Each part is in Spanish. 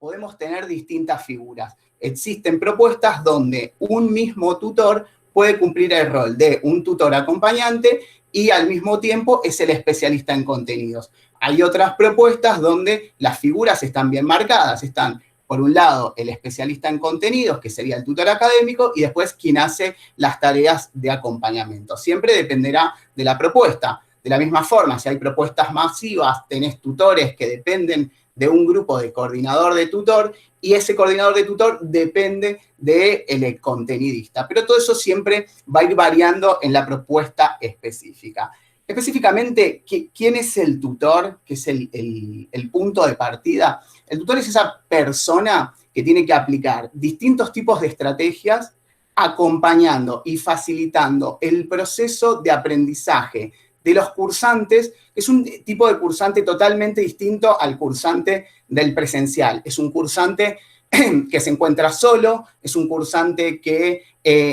podemos tener distintas figuras. Existen propuestas donde un mismo tutor puede cumplir el rol de un tutor acompañante y al mismo tiempo es el especialista en contenidos. Hay otras propuestas donde las figuras están bien marcadas, están por un lado el especialista en contenidos, que sería el tutor académico, y después quien hace las tareas de acompañamiento. Siempre dependerá de la propuesta. De la misma forma, si hay propuestas masivas, tenés tutores que dependen de un grupo de coordinador de tutor, y ese coordinador de tutor depende del contenidista. Pero todo eso siempre va a ir variando en la propuesta específica. Específicamente, ¿quién es el tutor? Que es el punto de partida. El tutor es esa persona que tiene que aplicar distintos tipos de estrategias acompañando y facilitando el proceso de aprendizaje de los cursantes, que es un tipo de cursante totalmente distinto al cursante del presencial. Es un cursante que se encuentra solo, es un cursante que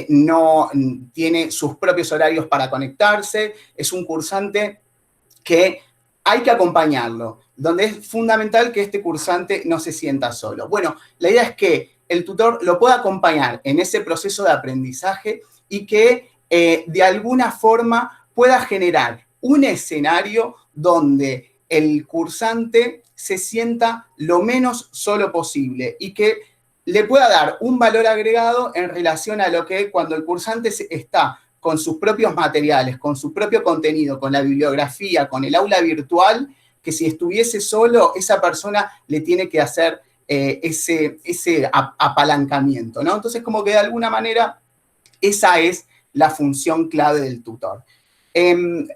no tiene sus propios horarios para conectarse, es un cursante que hay que acompañarlo, donde es fundamental que este cursante no se sienta solo. Bueno, la idea es que el tutor lo pueda acompañar en ese proceso de aprendizaje y que de alguna forma pueda generar un escenario donde el cursante se sienta lo menos solo posible y que le pueda dar un valor agregado en relación a lo que cuando el cursante está con sus propios materiales, con su propio contenido, con la bibliografía, con el aula virtual, que si estuviese solo, esa persona le tiene que hacer ese apalancamiento, ¿no? Entonces, como que de alguna manera, esa es la función clave del tutor.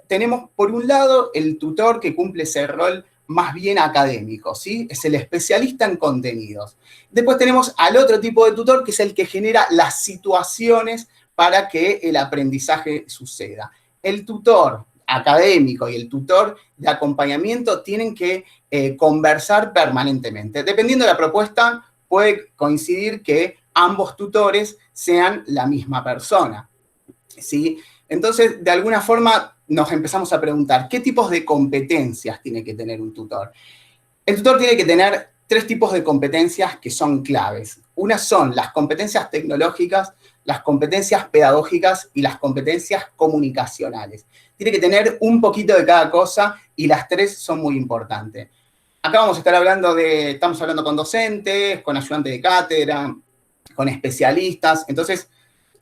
Tenemos, por un lado, el tutor que cumple ese rol más bien académico, ¿sí? Es el especialista en contenidos. Después tenemos al otro tipo de tutor, que es el que genera las situaciones para que el aprendizaje suceda. El tutor académico y el tutor de acompañamiento tienen que conversar permanentemente. Dependiendo de la propuesta, puede coincidir que ambos tutores sean la misma persona, ¿sí? Entonces, de alguna forma, nos empezamos a preguntar, ¿qué tipos de competencias tiene que tener un tutor? El tutor tiene que tener 3 tipos de competencias que son claves. Una son las competencias tecnológicas, las competencias pedagógicas y las competencias comunicacionales. Tiene que tener un poquito de cada cosa y las 3 son muy importantes. Acá vamos a estar hablando estamos hablando con docentes, con ayudantes de cátedra, con especialistas. Entonces,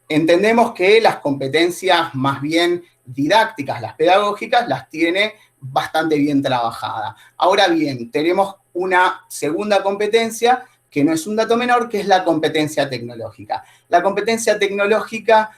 entendemos que las competencias más bien didácticas, las pedagógicas, las tiene bastante bien trabajadas. Ahora bien, tenemos una segunda competencia que no es un dato menor, que es la competencia tecnológica. La competencia tecnológica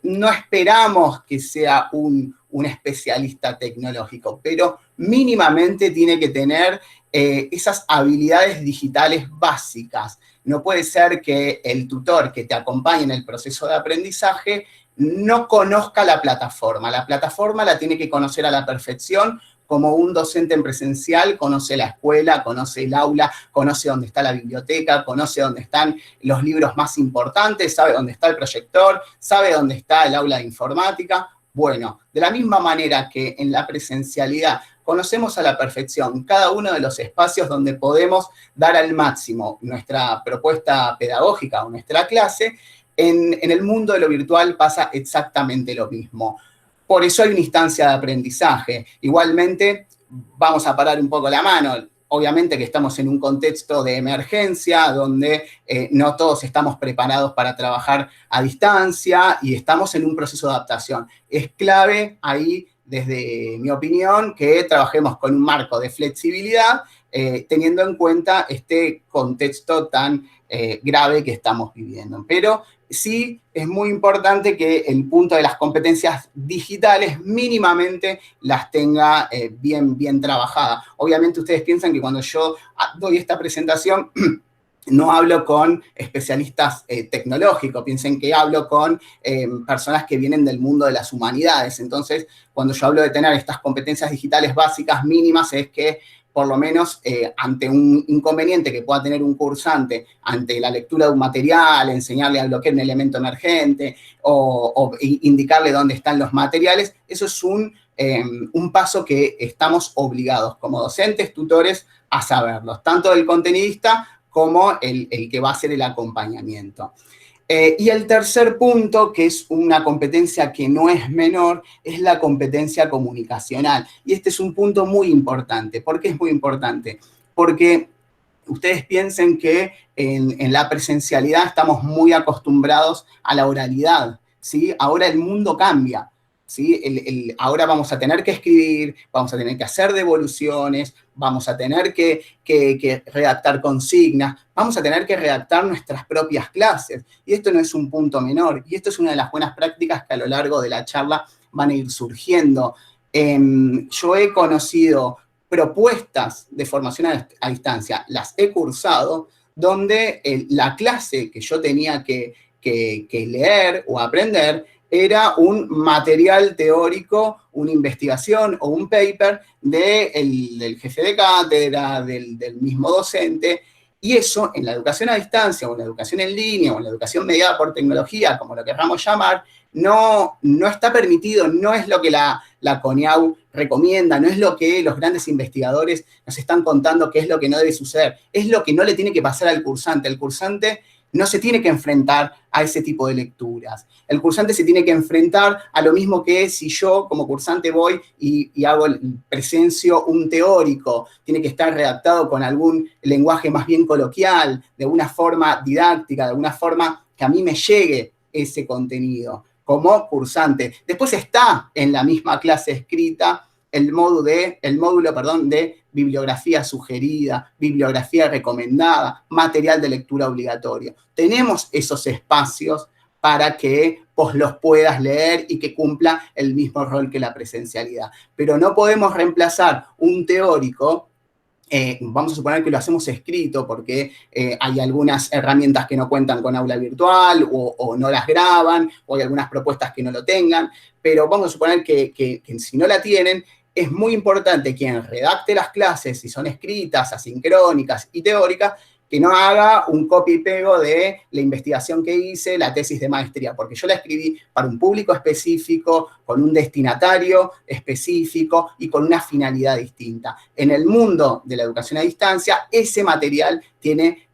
no esperamos que sea un especialista tecnológico, pero mínimamente tiene que tener esas habilidades digitales básicas. No puede ser que el tutor que te acompañe en el proceso de aprendizaje no conozca la plataforma. La plataforma la tiene que conocer a la perfección, como un docente en presencial conoce la escuela, conoce el aula, conoce dónde está la biblioteca, conoce dónde están los libros más importantes, sabe dónde está el proyector, sabe dónde está el aula de informática. Bueno, de la misma manera que en la presencialidad conocemos a la perfección cada uno de los espacios donde podemos dar al máximo nuestra propuesta pedagógica o nuestra clase, en el mundo de lo virtual pasa exactamente lo mismo. Por eso hay una instancia de aprendizaje. Igualmente, vamos a parar un poco la mano. Obviamente que estamos en un contexto de emergencia donde no todos estamos preparados para trabajar a distancia y estamos en un proceso de adaptación. Es clave ahí, desde mi opinión, que trabajemos con un marco de flexibilidad teniendo en cuenta este contexto tan grave que estamos viviendo. Pero sí es muy importante que el punto de las competencias digitales mínimamente las tenga bien trabajadas. Obviamente ustedes piensan que cuando yo doy esta presentación no hablo con especialistas tecnológicos, piensen que hablo con personas que vienen del mundo de las humanidades. Entonces, cuando yo hablo de tener estas competencias digitales básicas mínimas es que por lo menos ante un inconveniente que pueda tener un cursante, ante la lectura de un material, enseñarle a bloquear un elemento emergente o indicarle dónde están los materiales, eso es un paso que estamos obligados como docentes, tutores, a saberlos, tanto del contenidista como el que va a hacer el acompañamiento. Y el tercer punto, que es una competencia que no es menor, es la competencia comunicacional. Y este es un punto muy importante. ¿Por qué es muy importante? Porque ustedes piensen que en la presencialidad estamos muy acostumbrados a la oralidad, ¿sí? Ahora el mundo cambia, ¿sí? Ahora vamos a tener que escribir, vamos a tener que hacer devoluciones, vamos a tener que redactar consignas, vamos a tener que redactar nuestras propias clases. Y esto no es un punto menor, y esto es una de las buenas prácticas que a lo largo de la charla van a ir surgiendo. Yo he conocido propuestas de formación a distancia, las he cursado, donde la clase que yo tenía que leer o aprender era un material teórico, una investigación o un paper del jefe de cátedra, del mismo docente, y eso en la educación a distancia o en la educación en línea o en la educación mediada por tecnología, como lo queramos llamar, no está permitido, no es lo que la CONIAU recomienda, no es lo que los grandes investigadores nos están contando que es lo que no debe suceder, es lo que no le tiene que pasar al cursante. El cursante no se tiene que enfrentar a ese tipo de lecturas. El cursante se tiene que enfrentar a lo mismo que si yo como cursante voy y presencio un teórico, tiene que estar redactado con algún lenguaje más bien coloquial, de una forma didáctica, de una forma que a mí me llegue ese contenido como cursante. Después está en la misma clase escrita el módulo de bibliografía sugerida, bibliografía recomendada, material de lectura obligatorio. Tenemos esos espacios para que vos los puedas leer y que cumpla el mismo rol que la presencialidad. Pero no podemos reemplazar un teórico, vamos a suponer que lo hacemos escrito porque hay algunas herramientas que no cuentan con aula virtual o no las graban, o hay algunas propuestas que no lo tengan, pero vamos a suponer que si no la tienen, es muy importante quien redacte las clases, si son escritas, asincrónicas y teóricas, que no haga un copy y pego de la investigación que hice, la tesis de maestría, porque yo la escribí para un público específico, con un destinatario específico y con una finalidad distinta. En el mundo de la educación a distancia, ese material tiene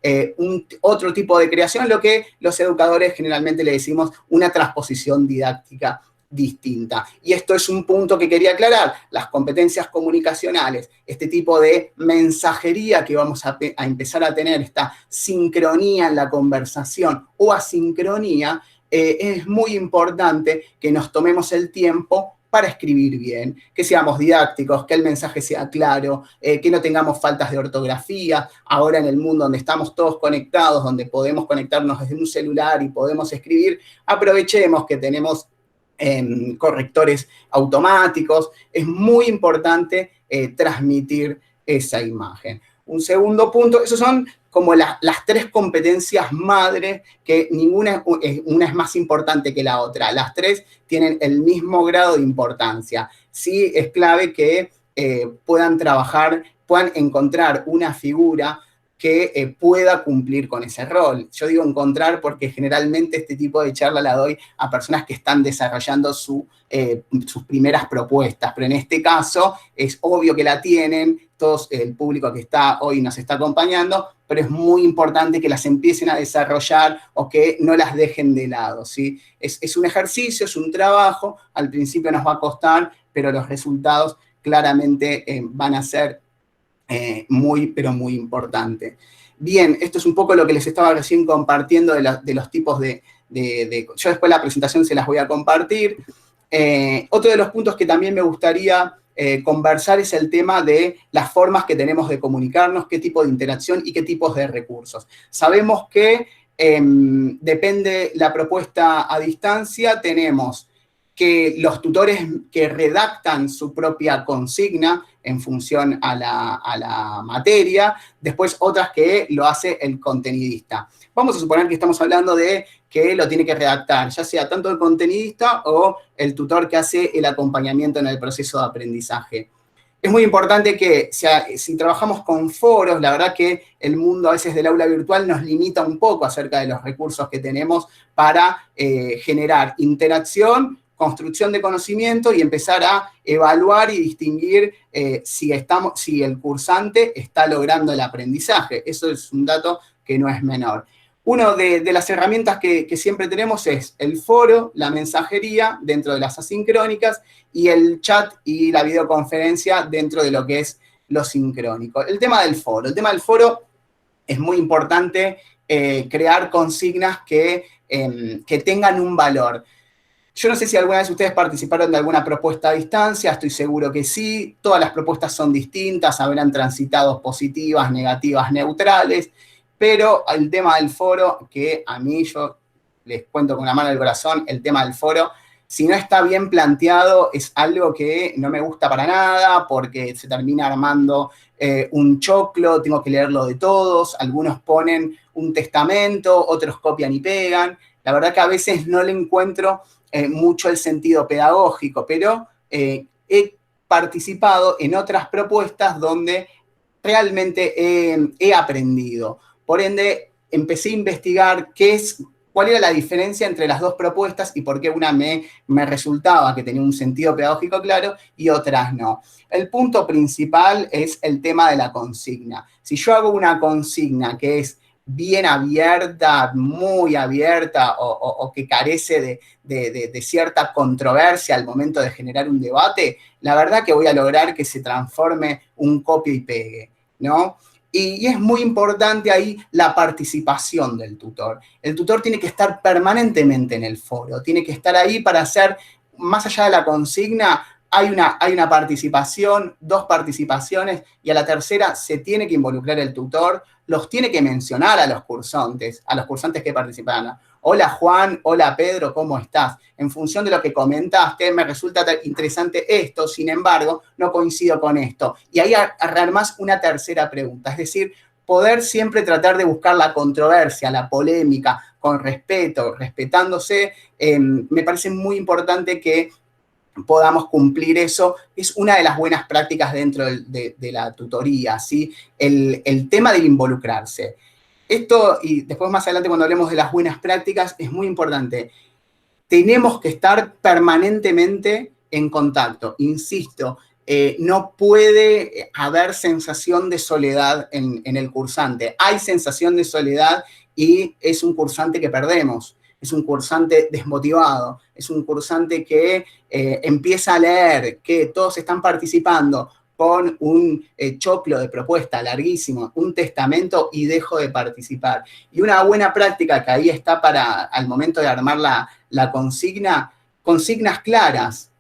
otro tipo de creación, lo que los educadores generalmente le decimos una transposición didáctica distinta. Y esto es un punto que quería aclarar. Las competencias comunicacionales, este tipo de mensajería que vamos a empezar a tener, esta sincronía en la conversación o asincronía, es muy importante que nos tomemos el tiempo para escribir bien, que seamos didácticos, que el mensaje sea claro, que no tengamos faltas de ortografía. Ahora en el mundo donde estamos todos conectados, donde podemos conectarnos desde un celular y podemos escribir, aprovechemos que tenemos correctores automáticos. Es muy importante transmitir esa imagen. Un segundo punto, esos son como las tres competencias madres, que una es más importante que la otra. Las tres tienen el mismo grado de importancia. Sí es clave que puedan trabajar, puedan encontrar una figura que pueda cumplir con ese rol. Yo digo encontrar porque generalmente este tipo de charla la doy a personas que están desarrollando sus primeras propuestas, pero en este caso es obvio que la tienen, todos el público que está hoy nos está acompañando, pero es muy importante que las empiecen a desarrollar o que no las dejen de lado, ¿sí? Es un ejercicio, es un trabajo, al principio nos va a costar, pero los resultados claramente van a ser muy, pero muy importante. Bien, esto es un poco lo que les estaba recién compartiendo de los tipos yo después la presentación se las voy a compartir. Otro de los puntos que también me gustaría conversar es el tema de las formas que tenemos de comunicarnos, qué tipo de interacción y qué tipos de recursos. Sabemos que depende la propuesta a distancia, tenemos que los tutores que redactan su propia consigna en función a la materia, después otras que lo hace el contenidista. Vamos a suponer que estamos hablando de que lo tiene que redactar, ya sea tanto el contenidista o el tutor que hace el acompañamiento en el proceso de aprendizaje. Es muy importante que si trabajamos con foros, la verdad que el mundo a veces del aula virtual nos limita un poco acerca de los recursos que tenemos para generar interacción construcción de conocimiento y empezar a evaluar y distinguir si el cursante está logrando el aprendizaje. Eso es un dato que no es menor. Una de las herramientas que siempre tenemos es el foro, la mensajería dentro de las asincrónicas y el chat y la videoconferencia dentro de lo que es lo sincrónico. El tema del foro es muy importante crear consignas que tengan un valor. Yo no sé si alguna vez ustedes participaron de alguna propuesta a distancia, estoy seguro que sí. Todas las propuestas son distintas, habrán transitado positivas, negativas, neutrales, pero el tema del foro, que a mí, yo les cuento con la mano del corazón, el tema del foro, si no está bien planteado, es algo que no me gusta para nada, porque se termina armando un choclo, tengo que leerlo de todos, algunos ponen un testamento, otros copian y pegan. La verdad que a veces no le encuentro mucho el sentido pedagógico, pero he participado en otras propuestas donde realmente he aprendido. Por ende, empecé a investigar cuál era la diferencia entre las dos propuestas y por qué una me resultaba que tenía un sentido pedagógico claro y otras no. El punto principal es el tema de la consigna. Si yo hago una consigna que es bien abierta, muy abierta o que carece de cierta controversia al momento de generar un debate, la verdad que voy a lograr que se transforme un copia y pegue, ¿no? Y es muy importante ahí la participación del tutor. El tutor tiene que estar permanentemente en el foro, tiene que estar ahí para hacer, más allá de la consigna, hay una participación, 2 participaciones, y a la tercera se tiene que involucrar el tutor, los tiene que mencionar a los cursantes que participan. Hola Juan, hola Pedro, ¿cómo estás? En función de lo que comentaste, me resulta interesante esto, sin embargo, no coincido con esto. Y ahí armás una tercera pregunta, es decir, poder siempre tratar de buscar la controversia, la polémica, con respeto, respetándose. Me parece muy importante que podamos cumplir eso, es una de las buenas prácticas dentro de la tutoría, ¿sí? El tema del involucrarse. Esto, y después más adelante cuando hablemos de las buenas prácticas, es muy importante. Tenemos que estar permanentemente en contacto, insisto, no puede haber sensación de soledad en el cursante. Hay sensación de soledad y es un cursante que perdemos. Es un cursante desmotivado, es un cursante que empieza a leer, que todos están participando con un choclo de propuesta larguísimo, un testamento y dejo de participar. Y una buena práctica que ahí está para al momento de armar la consigna, consignas claras.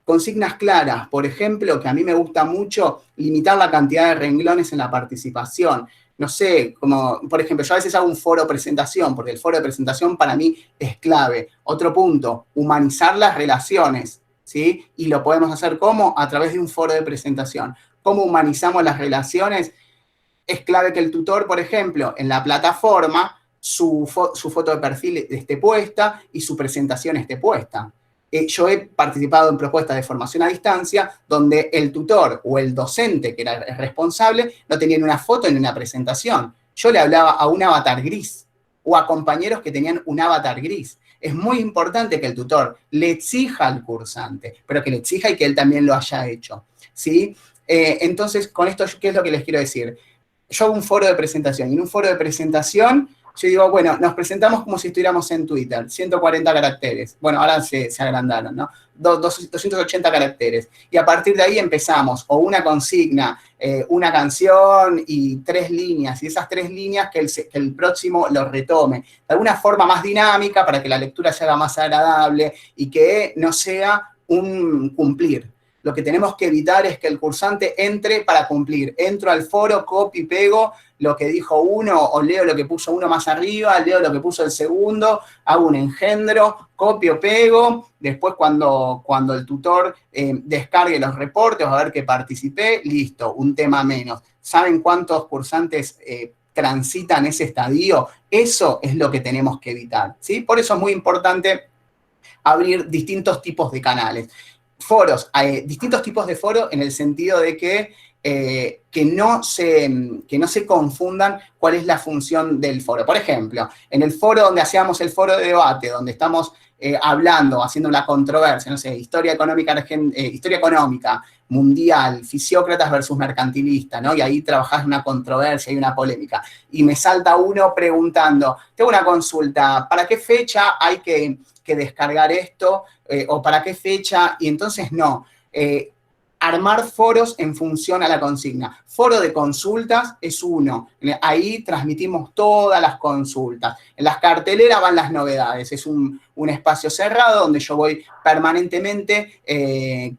Consignas claras, por ejemplo, que a mí me gusta mucho, limitar la cantidad de renglones en la participación. No sé, como, por ejemplo, yo a veces hago un foro de presentación, porque el foro de presentación para mí es clave. Otro punto, humanizar las relaciones, ¿sí? Y lo podemos hacer ¿cómo? A través de un foro de presentación. ¿Cómo humanizamos las relaciones? Es clave que el tutor, por ejemplo, en la plataforma, su foto de perfil esté puesta y su presentación esté puesta. Yo he participado en propuestas de formación a distancia donde el tutor o el docente, que era el responsable, no tenía ni una foto ni una presentación. Yo le hablaba a un avatar gris o a compañeros que tenían un avatar gris. Es muy importante que el tutor le exija al cursante, pero que le exija y que él también lo haya hecho, ¿sí? Entonces, con esto, ¿qué es lo que les quiero decir? Yo hago un foro de presentación y en un foro de presentación yo digo, bueno, nos presentamos como si estuviéramos en Twitter, 140 caracteres. Bueno, ahora se agrandaron, ¿no? 280 caracteres. Y a partir de ahí empezamos, o una consigna, una canción y 3 líneas, y esas 3 líneas que el próximo lo retome. De alguna forma más dinámica para que la lectura se haga más agradable y que no sea un cumplir. Lo que tenemos que evitar es que el cursante entre para cumplir. Entro al foro, copio y pego lo que dijo uno, o leo lo que puso uno más arriba, leo lo que puso el segundo, hago un engendro, copio, pego, después cuando el tutor descargue los reportes, a ver que participé, listo, un tema menos. ¿Saben cuántos cursantes transitan ese estadio? Eso es lo que tenemos que evitar, ¿sí? Por eso es muy importante abrir distintos tipos de canales. Foros, hay distintos tipos de foros en el sentido de que no se confundan cuál es la función del foro. Por ejemplo, en el foro donde hacíamos el foro de debate, donde estamos hablando, haciendo una controversia, no sé, historia económica mundial, fisiócratas versus mercantilistas, ¿no? Y ahí trabajás una controversia y una polémica. Y me salta uno preguntando, tengo una consulta, ¿para qué fecha hay que descargar esto? ¿O para qué fecha? Y entonces no. Armar foros en función a la consigna. Foro de consultas es uno. Ahí transmitimos todas las consultas. En las carteleras van las novedades. Es un espacio cerrado donde yo voy permanentemente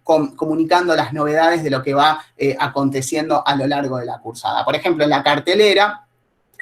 comunicando las novedades de lo que va aconteciendo a lo largo de la cursada. Por ejemplo, en la cartelera,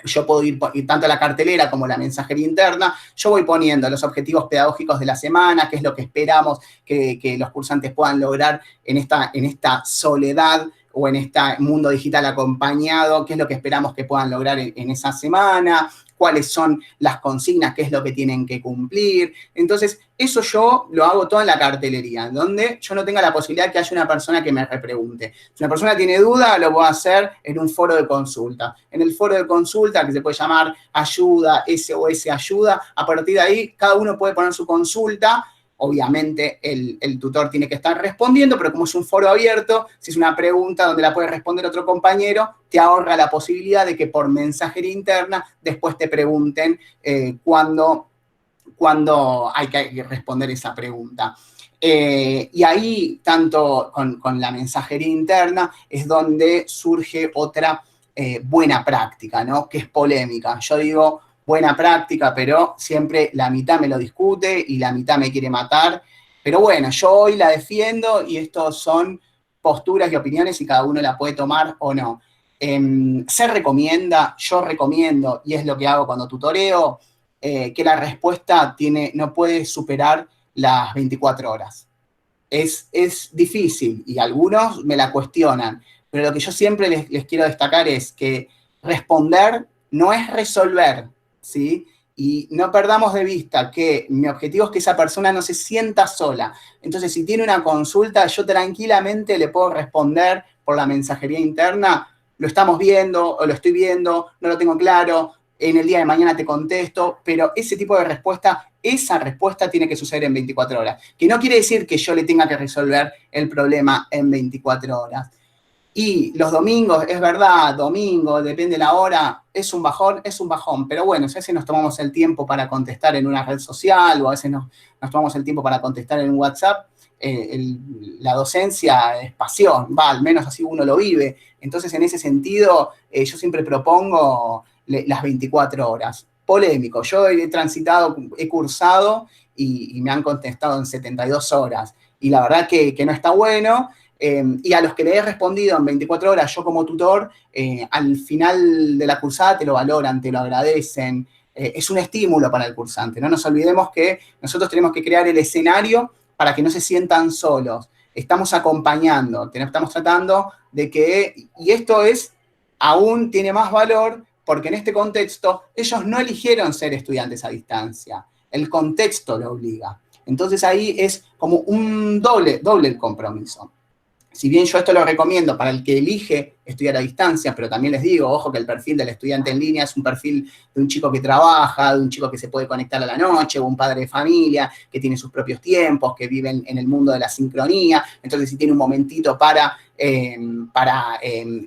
yo puedo ir, tanto la cartelera como la mensajería interna, yo voy poniendo los objetivos pedagógicos de la semana, qué es lo que esperamos que los cursantes puedan lograr en esta soledad o en este mundo digital acompañado, qué es lo que esperamos que puedan lograr en esa semana, cuáles son las consignas, qué es lo que tienen que cumplir. Entonces, eso yo lo hago todo en la cartelería, donde yo no tenga la posibilidad que haya una persona que me repregunte. Si una persona tiene duda, lo puedo hacer en un foro de consulta. En el foro de consulta, que se puede llamar ayuda, SOS ayuda, a partir de ahí, cada uno puede poner su consulta. Obviamente el tutor tiene que estar respondiendo, pero como es un foro abierto, si es una pregunta donde la puede responder otro compañero, te ahorra la posibilidad de que por mensajería interna después te pregunten cuándo hay que responder esa pregunta. Y ahí, tanto con la mensajería interna, es donde surge otra buena práctica, ¿no? Que es polémica. Yo digo buena práctica, pero siempre la mitad me lo discute y la mitad me quiere matar. Pero bueno, yo hoy la defiendo y estos son posturas y opiniones y cada uno la puede tomar o no. Se recomienda, yo recomiendo, y es lo que hago cuando tutoreo, que la respuesta no puede superar las 24 horas. Es difícil y algunos me la cuestionan, pero lo que yo siempre les quiero destacar es que responder no es resolver, ¿sí? Y no perdamos de vista que mi objetivo es que esa persona no se sienta sola. Entonces, si tiene una consulta, yo tranquilamente le puedo responder por la mensajería interna, lo estamos viendo o lo estoy viendo, no lo tengo claro, en el día de mañana te contesto, pero ese tipo de respuesta, esa respuesta tiene que suceder en 24 horas. Que no quiere decir que yo le tenga que resolver el problema en 24 horas. Y los domingos, es verdad, domingo, depende de la hora, es un bajón, pero bueno, si a veces nos tomamos el tiempo para contestar en una red social o a veces nos tomamos el tiempo para contestar en un WhatsApp, la docencia es pasión, al menos así uno lo vive. Entonces, en ese sentido, yo siempre propongo las 24 horas. Polémico, yo he transitado, he cursado y me han contestado en 72 horas. Y la verdad que no está bueno. Y a los que le he respondido en 24 horas, yo como tutor, al final de la cursada te lo valoran, te lo agradecen. Es un estímulo para el cursante. No nos olvidemos que nosotros tenemos que crear el escenario para que no se sientan solos. Estamos acompañando, estamos tratando de que, y esto aún tiene más valor, porque en este contexto ellos no eligieron ser estudiantes a distancia. El contexto lo obliga. Entonces ahí es como un doble el compromiso. Si bien yo esto lo recomiendo para el que elige estudiar a distancia, pero también les digo, ojo, que el perfil del estudiante en línea es un perfil de un chico que trabaja, de un chico que se puede conectar a la noche, o un padre de familia que tiene sus propios tiempos, que vive en el mundo de la sincronía. Entonces, si tiene un momentito para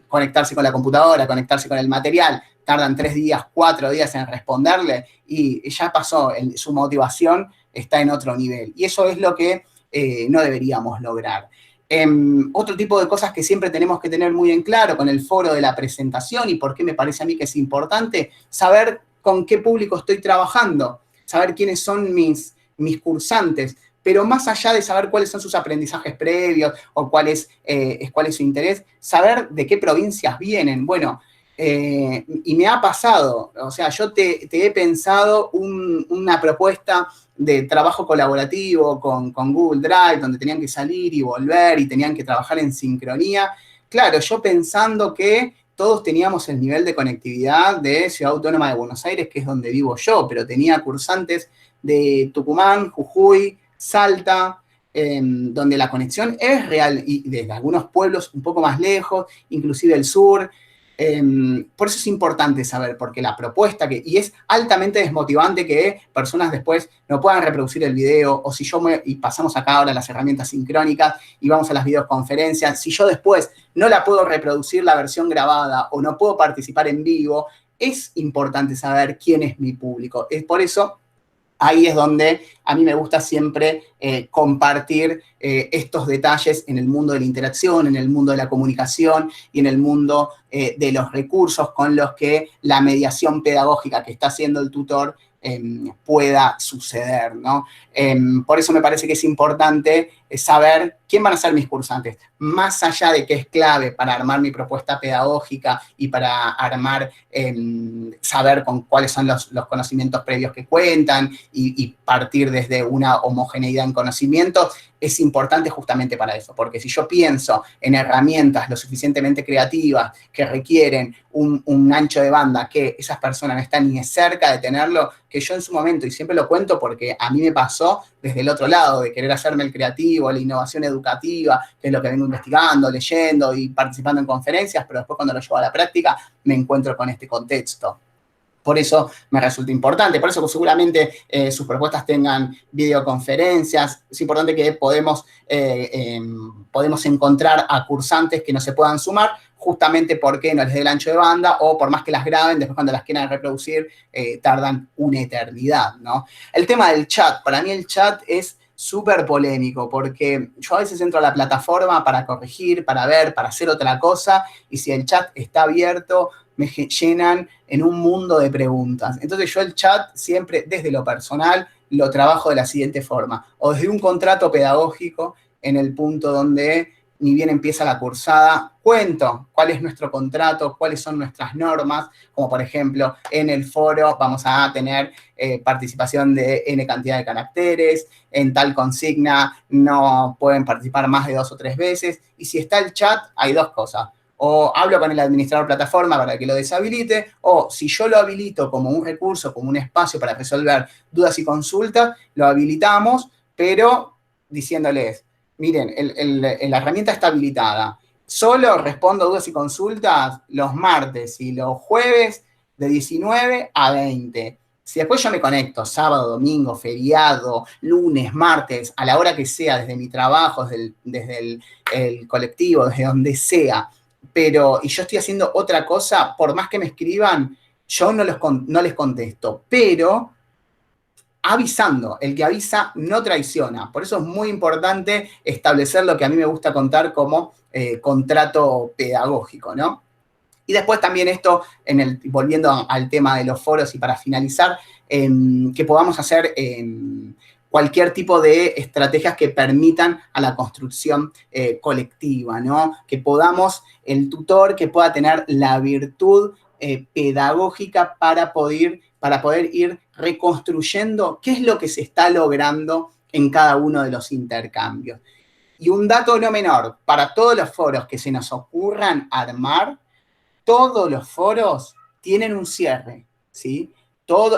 conectarse con la computadora, conectarse con el material, tardan 3 días, 4 días en responderle y ya pasó, su motivación está en otro nivel. Y eso es lo que no deberíamos lograr. Otro tipo de cosas que siempre tenemos que tener muy en claro con el foro de la presentación y por qué me parece a mí que es importante, saber con qué público estoy trabajando, saber quiénes son mis cursantes, pero más allá de saber cuáles son sus aprendizajes previos o cuál es su interés, saber de qué provincias vienen. Bueno, y me ha pasado, o sea, yo te he pensado una propuesta de trabajo colaborativo con Google Drive, donde tenían que salir y volver y tenían que trabajar en sincronía. Claro, yo pensando que todos teníamos el nivel de conectividad de Ciudad Autónoma de Buenos Aires, que es donde vivo yo, pero tenía cursantes de Tucumán, Jujuy, Salta, donde la conexión es real, y desde algunos pueblos un poco más lejos, inclusive el sur. Por eso es importante saber, porque la propuesta, y es altamente desmotivante que personas después no puedan reproducir el video, o si y pasamos acá ahora a las herramientas sincrónicas y vamos a las videoconferencias, si yo después no la puedo reproducir la versión grabada o no puedo participar en vivo, es importante saber quién es mi público. Es por eso. Ahí es donde a mí me gusta siempre compartir estos detalles en el mundo de la interacción, en el mundo de la comunicación y en el mundo de los recursos con los que la mediación pedagógica que está haciendo el tutor pueda suceder, ¿no? Por eso me parece que es importante saber quién van a ser mis cursantes, más allá de que es clave para armar mi propuesta pedagógica y para armar, saber con cuáles son los conocimientos previos que cuentan y partir desde una homogeneidad en conocimientos, es importante justamente para eso, porque si yo pienso en herramientas lo suficientemente creativas que requieren un ancho de banda que esas personas no están ni cerca de tenerlo, que yo en su momento, y siempre lo cuento porque a mí me pasó desde el otro lado, de querer hacerme el creativo, la innovación educativa, que es lo que vengo investigando, leyendo y participando en conferencias, pero después cuando lo llevo a la práctica me encuentro con este contexto. Por eso me resulta importante, por eso seguramente sus propuestas tengan videoconferencias. Es importante que podemos encontrar a cursantes que no se puedan sumar, justamente porque no les dé el ancho de banda, o por más que las graben, después cuando las quieran reproducir, tardan una eternidad, ¿no? El tema del chat, para mí el chat es súper polémico, porque yo a veces entro a la plataforma para corregir, para ver, para hacer otra cosa, y si el chat está abierto, me llenan en un mundo de preguntas. Entonces yo el chat siempre, desde lo personal, lo trabajo de la siguiente forma. O desde un contrato pedagógico, en el punto donde, ni bien empieza la cursada, cuento cuál es nuestro contrato, cuáles son nuestras normas, como por ejemplo, en el foro vamos a tener participación de N cantidad de caracteres, en tal consigna no pueden participar más de 2 o 3 veces, y si está el chat, hay 2 cosas. O hablo con el administrador plataforma para que lo deshabilite, o si yo lo habilito como un recurso, como un espacio para resolver dudas y consultas, lo habilitamos, pero diciéndoles, miren, la herramienta está habilitada. Solo respondo dudas y consultas los martes y los jueves de 19 a 20. Si después yo me conecto sábado, domingo, feriado, lunes, martes, a la hora que sea, desde mi trabajo, desde el colectivo, desde donde sea, y yo estoy haciendo otra cosa, por más que me escriban, yo no les contesto, pero avisando, el que avisa no traiciona. Por eso es muy importante establecer lo que a mí me gusta contar como contrato pedagógico, ¿no? Y después también esto, volviendo al tema de los foros y para finalizar, que podamos hacer cualquier tipo de estrategias que permitan a la construcción colectiva, ¿no? Que podamos, el tutor que pueda tener la virtud pedagógica para poder ir reconstruyendo qué es lo que se está logrando en cada uno de los intercambios. Y un dato no menor, para todos los foros que se nos ocurran armar, todos los foros tienen un cierre, ¿sí?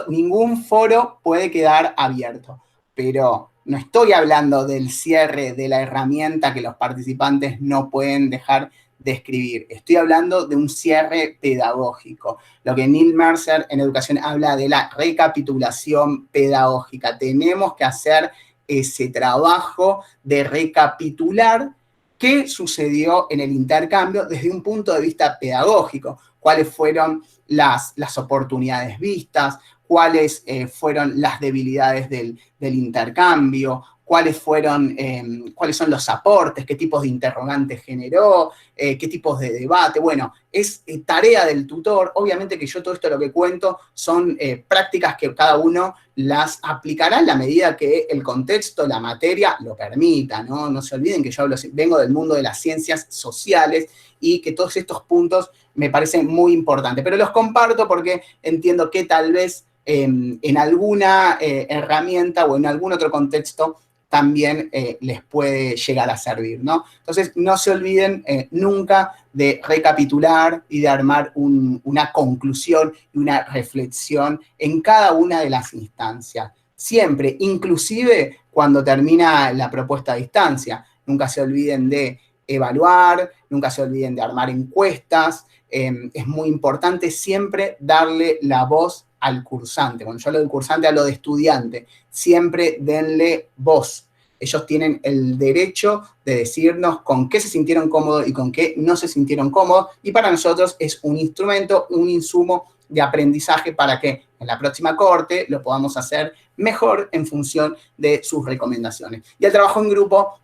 Ningún foro puede quedar abierto, pero no estoy hablando del cierre de la herramienta que los participantes no pueden dejar de escribir. Estoy hablando de un cierre pedagógico. Lo que Neil Mercer en educación habla de la recapitulación pedagógica. Tenemos que hacer ese trabajo de recapitular qué sucedió en el intercambio desde un punto de vista pedagógico, cuáles fueron las oportunidades vistas, cuáles fueron las debilidades del intercambio, cuáles son los aportes, qué tipos de interrogantes generó, qué tipos de debate. Bueno, es tarea del tutor. Obviamente que yo todo esto lo que cuento son prácticas que cada uno las aplicará en la medida que el contexto, la materia lo permita, ¿no? No se olviden que yo vengo del mundo de las ciencias sociales y que todos estos puntos me parecen muy importantes. Pero los comparto porque entiendo que tal vez en alguna herramienta o en algún otro contexto también les puede llegar a servir, ¿no? Entonces, no se olviden nunca de recapitular y de armar una conclusión y una reflexión en cada una de las instancias. Siempre, inclusive cuando termina la propuesta a distancia. Nunca se olviden de evaluar, nunca se olviden de armar encuestas. Es muy importante siempre darle la voz al cursante. Cuando yo hablo del cursante, hablo de estudiante. Siempre denle voz. Ellos tienen el derecho de decirnos con qué se sintieron cómodos y con qué no se sintieron cómodos. Y para nosotros es un instrumento, un insumo de aprendizaje para que en la próxima corte lo podamos hacer mejor en función de sus recomendaciones. Y el trabajo en grupo,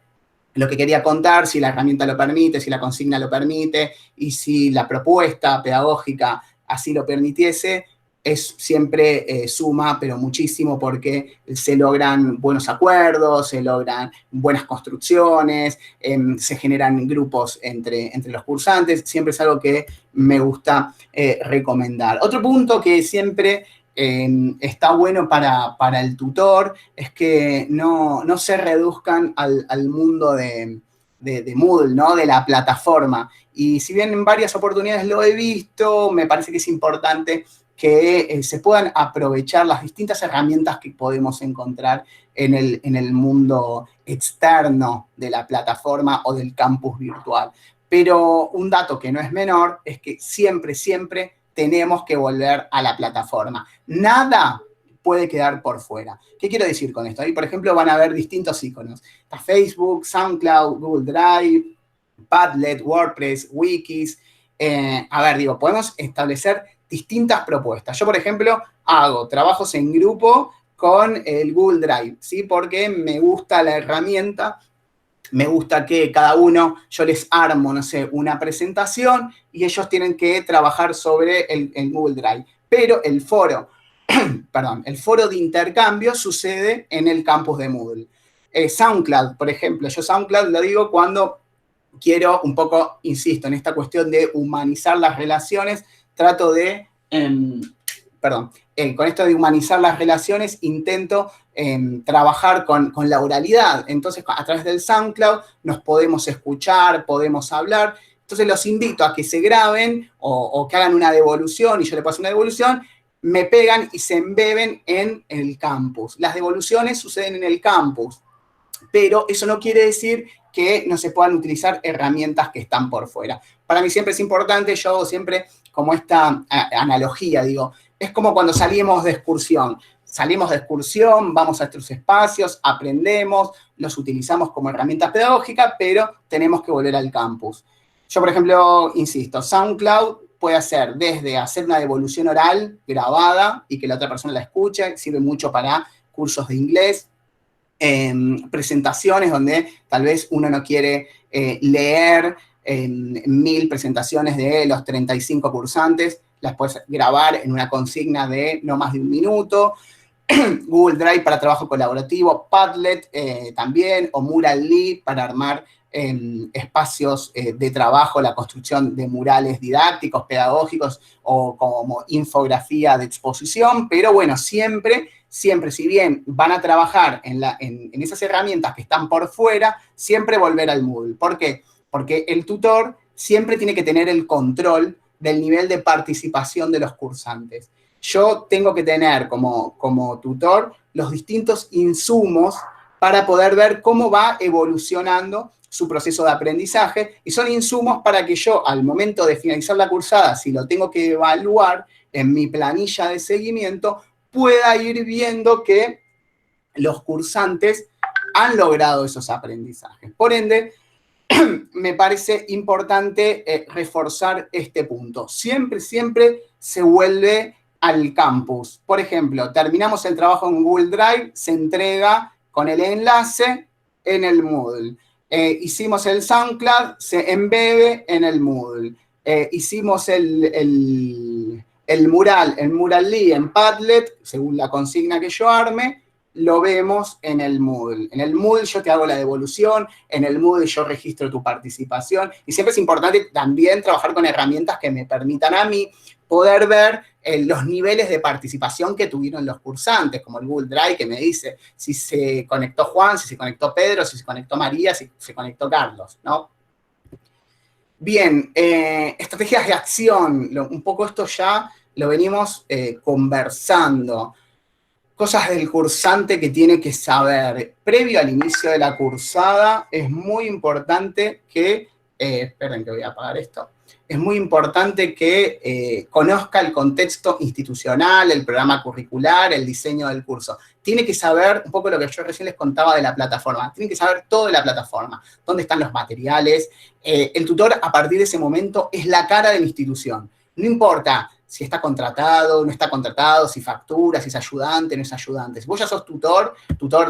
lo que quería contar, si la herramienta lo permite, si la consigna lo permite y si la propuesta pedagógica así lo permitiese, es siempre suma, pero muchísimo, porque se logran buenos acuerdos, se logran buenas construcciones, se generan grupos entre los cursantes, siempre es algo que me gusta recomendar. Otro punto que siempre está bueno para el tutor es que no se reduzcan al mundo de Moodle, ¿no? De la plataforma. Y si bien en varias oportunidades lo he visto, me parece que es importante que se puedan aprovechar las distintas herramientas que podemos encontrar en el mundo externo de la plataforma o del campus virtual. Pero un dato que no es menor es que siempre, siempre tenemos que volver a la plataforma. Nada puede quedar por fuera. ¿Qué quiero decir con esto? Ahí, por ejemplo, van a ver distintos iconos. Está Facebook, SoundCloud, Google Drive, Padlet, WordPress, Wikis. Podemos establecer distintas propuestas. Yo, por ejemplo, hago trabajos en grupo con el Google Drive, ¿sí? Porque me gusta la herramienta, me gusta que cada uno, yo les armo, no sé, una presentación y ellos tienen que trabajar sobre el Google Drive. Pero el foro, el foro de intercambio sucede en el campus de Moodle. SoundCloud, por ejemplo, yo SoundCloud lo digo cuando quiero un poco, insisto, en esta cuestión de humanizar las relaciones, trato de, con esto de humanizar las relaciones, intento trabajar con la oralidad. Entonces, a través del SoundCloud nos podemos escuchar, podemos hablar. Entonces, los invito a que se graben o que hagan una devolución y yo le paso una devolución, me pegan y se embeben en el campus. Las devoluciones suceden en el campus, pero eso no quiere decir que no se puedan utilizar herramientas que están por fuera. Para mí siempre es importante, yo hago siempre como esta analogía, digo, es como cuando salimos de excursión. Salimos de excursión, vamos a estos espacios, aprendemos, los utilizamos como herramienta pedagógica, pero tenemos que volver al campus. Yo, por ejemplo, insisto, SoundCloud puede hacer desde hacer una devolución oral grabada y que la otra persona la escuche, sirve mucho para cursos de inglés, presentaciones donde tal vez uno no quiere leer 1000 presentaciones de los 35 cursantes, las puedes grabar en una consigna de no más de 1 minuto. Google Drive para trabajo colaborativo, Padlet también, o Murally para armar espacios de trabajo, la construcción de murales didácticos, pedagógicos o como infografía de exposición, pero bueno, siempre, si bien van a trabajar en esas herramientas que están por fuera, siempre volver al Moodle. ¿Por qué? Porque el tutor siempre tiene que tener el control del nivel de participación de los cursantes. Yo tengo que tener como tutor los distintos insumos para poder ver cómo va evolucionando su proceso de aprendizaje, y son insumos para que yo, al momento de finalizar la cursada, si lo tengo que evaluar en mi planilla de seguimiento, pueda ir viendo que los cursantes han logrado esos aprendizajes. Por ende, me parece importante reforzar este punto. Siempre, siempre se vuelve al campus. Por ejemplo, terminamos el trabajo en Google Drive, se entrega con el enlace en el Moodle. Hicimos el SoundCloud, se embebe en el Moodle. Hicimos el Murally en Padlet, según la consigna que yo arme, lo vemos en el Moodle. En el Moodle yo te hago la devolución, en el Moodle yo registro tu participación, y siempre es importante también trabajar con herramientas que me permitan a mí poder ver los niveles de participación que tuvieron los cursantes, como el Google Drive, que me dice si se conectó Juan, si se conectó Pedro, si se conectó María, si se conectó Carlos, ¿no? Bien, estrategias de acción, un poco esto ya lo venimos conversando. Cosas del cursante que tiene que saber. Previo al inicio de la cursada, es muy importante que, esperen que voy a apagar esto, es muy importante que conozca el contexto institucional, el programa curricular, el diseño del curso. Tiene que saber un poco lo que yo recién les contaba de la plataforma. Tiene que saber todo de la plataforma, dónde están los materiales. El tutor, a partir de ese momento, es la cara de la institución. No importa si está contratado, no está contratado, si factura, si es ayudante, no es ayudante. Si vos ya sos tutor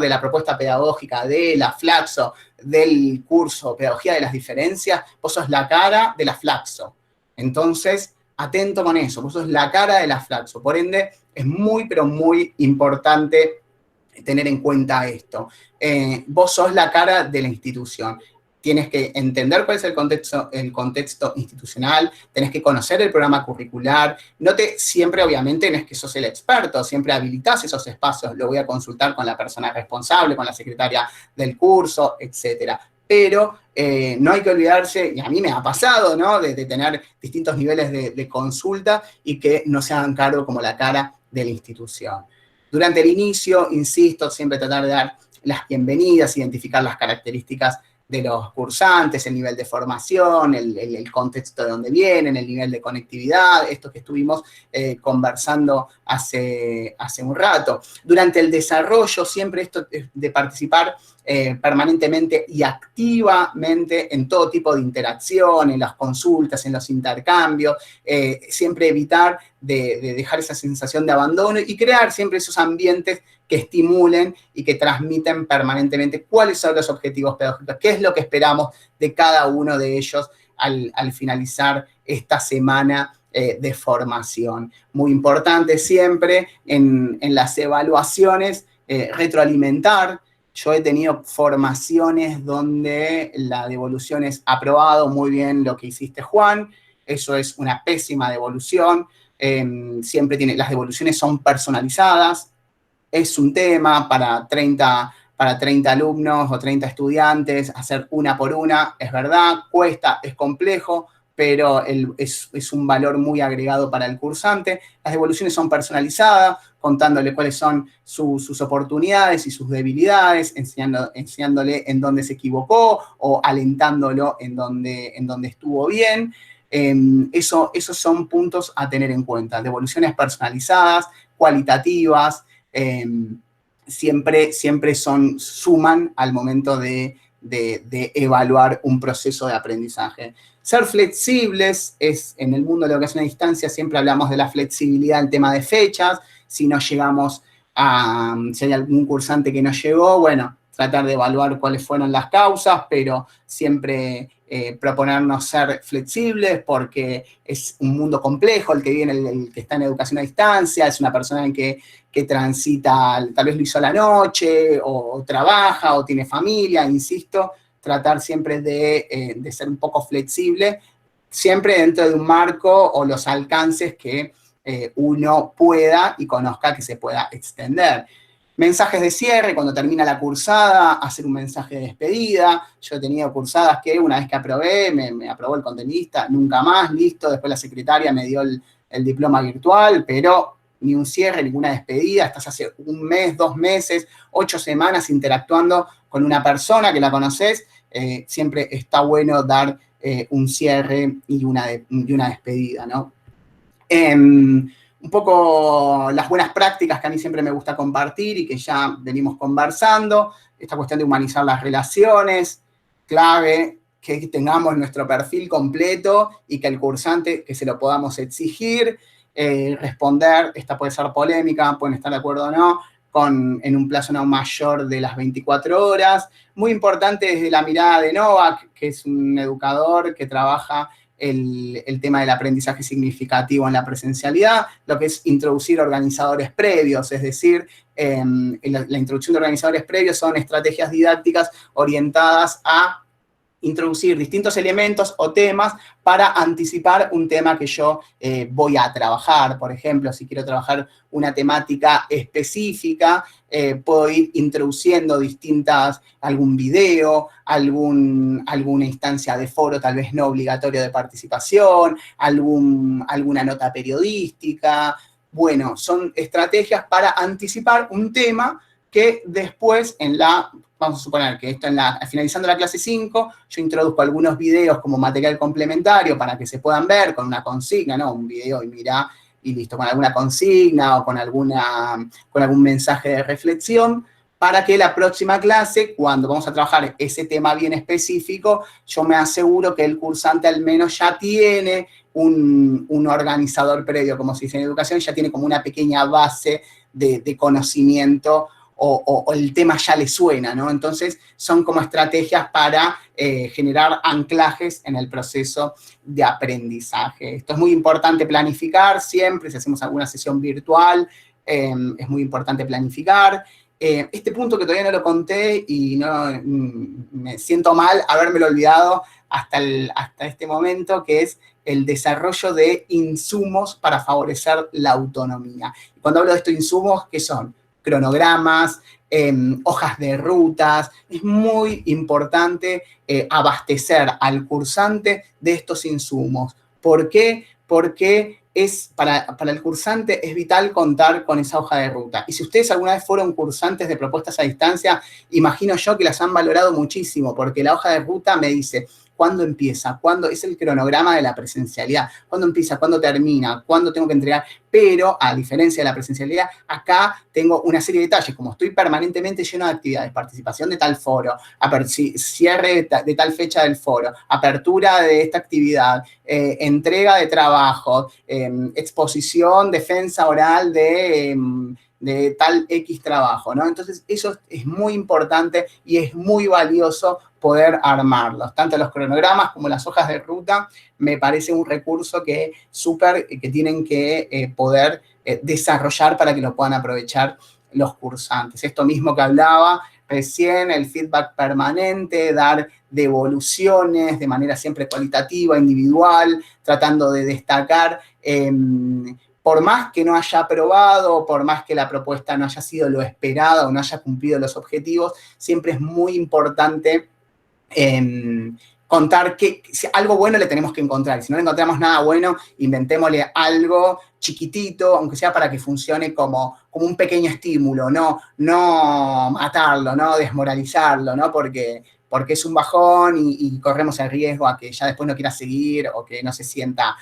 de la propuesta pedagógica, de la Flaxo, del curso Pedagogía de las Diferencias, vos sos la cara de la Flaxo. Entonces, atento con eso, vos sos la cara de la Flaxo. Por ende, es muy, pero muy importante tener en cuenta esto. Vos sos la cara de la institución. Tienes que entender cuál es el contexto institucional, tenés que conocer el programa curricular, siempre obviamente no es que sos el experto, siempre habilitás esos espacios, lo voy a consultar con la persona responsable, con la secretaria del curso, etcétera. Pero no hay que olvidarse, y a mí me ha pasado, ¿no?, de tener distintos niveles de consulta y que no se hagan cargo como la cara de la institución. Durante el inicio, insisto, siempre tratar de dar las bienvenidas, identificar las características de los cursantes, el nivel de formación, el contexto de donde vienen, el nivel de conectividad, esto que estuvimos conversando hace un rato. Durante el desarrollo, siempre esto de participar permanentemente y activamente en todo tipo de interacción, en las consultas, en los intercambios, siempre evitar de dejar esa sensación de abandono y crear siempre esos ambientes que estimulen y que transmiten permanentemente cuáles son los objetivos pedagógicos, qué es lo que esperamos de cada uno de ellos al finalizar esta semana de formación. Muy importante siempre en las evaluaciones, retroalimentar. Yo he tenido formaciones donde la devolución es aprobado, muy bien lo que hiciste, Juan, eso es una pésima devolución. Siempre las devoluciones son personalizadas, es un tema para 30 alumnos o 30 estudiantes, hacer una por una, es verdad, cuesta, es complejo, pero es un valor muy agregado para el cursante. Las devoluciones son personalizadas, contándole cuáles son sus oportunidades y sus debilidades, enseñándole en dónde se equivocó o alentándolo en dónde estuvo bien. Esos son puntos a tener en cuenta. Devoluciones personalizadas, cualitativas, siempre suman al momento de evaluar un proceso de aprendizaje. Ser flexibles en el mundo de la educación a distancia, siempre hablamos de la flexibilidad en tema de fechas. Si no llegamos si hay algún cursante que no llegó, bueno, tratar de evaluar cuáles fueron las causas, pero siempre proponernos ser flexibles porque es un mundo complejo el que viene, el que está en educación a distancia, es una persona que transita, tal vez lo hizo a la noche, o trabaja, o tiene familia, insisto, tratar siempre de ser un poco flexible, siempre dentro de un marco o los alcances que uno pueda y conozca que se pueda extender. Mensajes de cierre, cuando termina la cursada, hacer un mensaje de despedida. Yo he tenido cursadas que una vez que aprobé, me aprobó el contenidista, nunca más, listo, después la secretaria me dio el diploma virtual, pero ni un cierre, ninguna despedida, estás hace un mes, 2 meses, 8 semanas interactuando con una persona que la conoces, siempre está bueno dar un cierre y una despedida, ¿no? Un poco las buenas prácticas que a mí siempre me gusta compartir y que ya venimos conversando, esta cuestión de humanizar las relaciones, clave que tengamos nuestro perfil completo y que el cursante, que se lo podamos exigir, responder, esta puede ser polémica, pueden estar de acuerdo o no, en un plazo no mayor de las 24 horas. Muy importante desde la mirada de Novak, que es un educador que trabaja el tema del aprendizaje significativo en la presencialidad, lo que es introducir organizadores previos, es decir, la introducción de organizadores previos son estrategias didácticas orientadas a introducir distintos elementos o temas para anticipar un tema que yo voy a trabajar. Por ejemplo, si quiero trabajar una temática específica, puedo ir introduciendo algún video, alguna instancia de foro tal vez no obligatorio de participación, alguna nota periodística, Bueno, son estrategias para anticipar un tema que después vamos a suponer que esto finalizando la clase 5, yo introduzco algunos videos como material complementario para que se puedan ver con una consigna, ¿no? Un video y mira, y listo, con alguna consigna o con algún mensaje de reflexión, para que la próxima clase, cuando vamos a trabajar ese tema bien específico, yo me aseguro que el cursante al menos ya tiene un organizador previo, como se dice en educación, ya tiene como una pequeña base de conocimiento o el tema ya le suena, ¿no? Entonces, son como estrategias para generar anclajes en el proceso de aprendizaje. Esto es muy importante planificar siempre, si hacemos alguna sesión virtual, es muy importante planificar. Este punto que todavía no lo conté y me siento mal habérmelo olvidado hasta este momento, que es el desarrollo de insumos para favorecer la autonomía. Cuando hablo de estos insumos, ¿qué son? Cronogramas, hojas de rutas. Es muy importante abastecer al cursante de estos insumos. ¿Por qué? Porque para el cursante es vital contar con esa hoja de ruta. Y si ustedes alguna vez fueron cursantes de propuestas a distancia, imagino yo que las han valorado muchísimo, porque la hoja de ruta me dice cuándo empieza, cuándo es el cronograma de la presencialidad, cuándo empieza, cuándo termina, cuándo tengo que entregar. Pero, a diferencia de la presencialidad, acá tengo una serie de detalles, como estoy permanentemente lleno de actividades, participación de tal foro, cierre de tal fecha del foro, apertura de esta actividad, entrega de trabajo, exposición, defensa oral de tal X trabajo, ¿no? Entonces, eso es muy importante y es muy valioso poder armarlos. Tanto los cronogramas como las hojas de ruta me parece un recurso que tienen que poder desarrollar para que lo puedan aprovechar los cursantes. Esto mismo que hablaba recién, el feedback permanente, dar devoluciones de manera siempre cualitativa, individual, tratando de destacar por más que no haya aprobado, por más que la propuesta no haya sido lo esperado o no haya cumplido los objetivos, siempre es muy importante contar que si algo bueno le tenemos que encontrar. Si no le encontramos nada bueno, inventémosle algo chiquitito, aunque sea para que funcione como un pequeño estímulo, no matarlo, no desmoralizarlo, ¿no? Porque es un bajón y corremos el riesgo a que ya después no quiera seguir o que no se sienta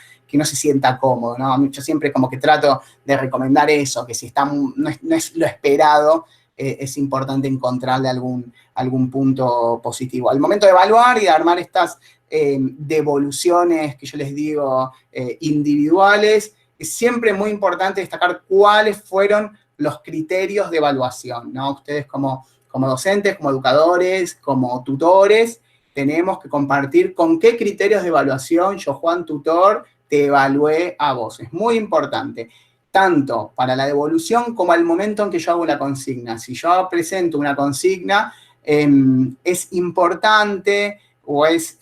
cómodo, ¿no? Yo siempre como que trato de recomendar eso, que si no es lo esperado, es importante encontrarle algún punto positivo. Al momento de evaluar y de armar estas devoluciones que yo les digo individuales, es siempre muy importante destacar cuáles fueron los criterios de evaluación, ¿no? Ustedes como docentes, como educadores, como tutores, tenemos que compartir con qué criterios de evaluación yo, Juan, tutor, te evalué a vos. Es muy importante, tanto para la devolución como al momento en que yo hago la consigna. Si yo presento una consigna, es importante o es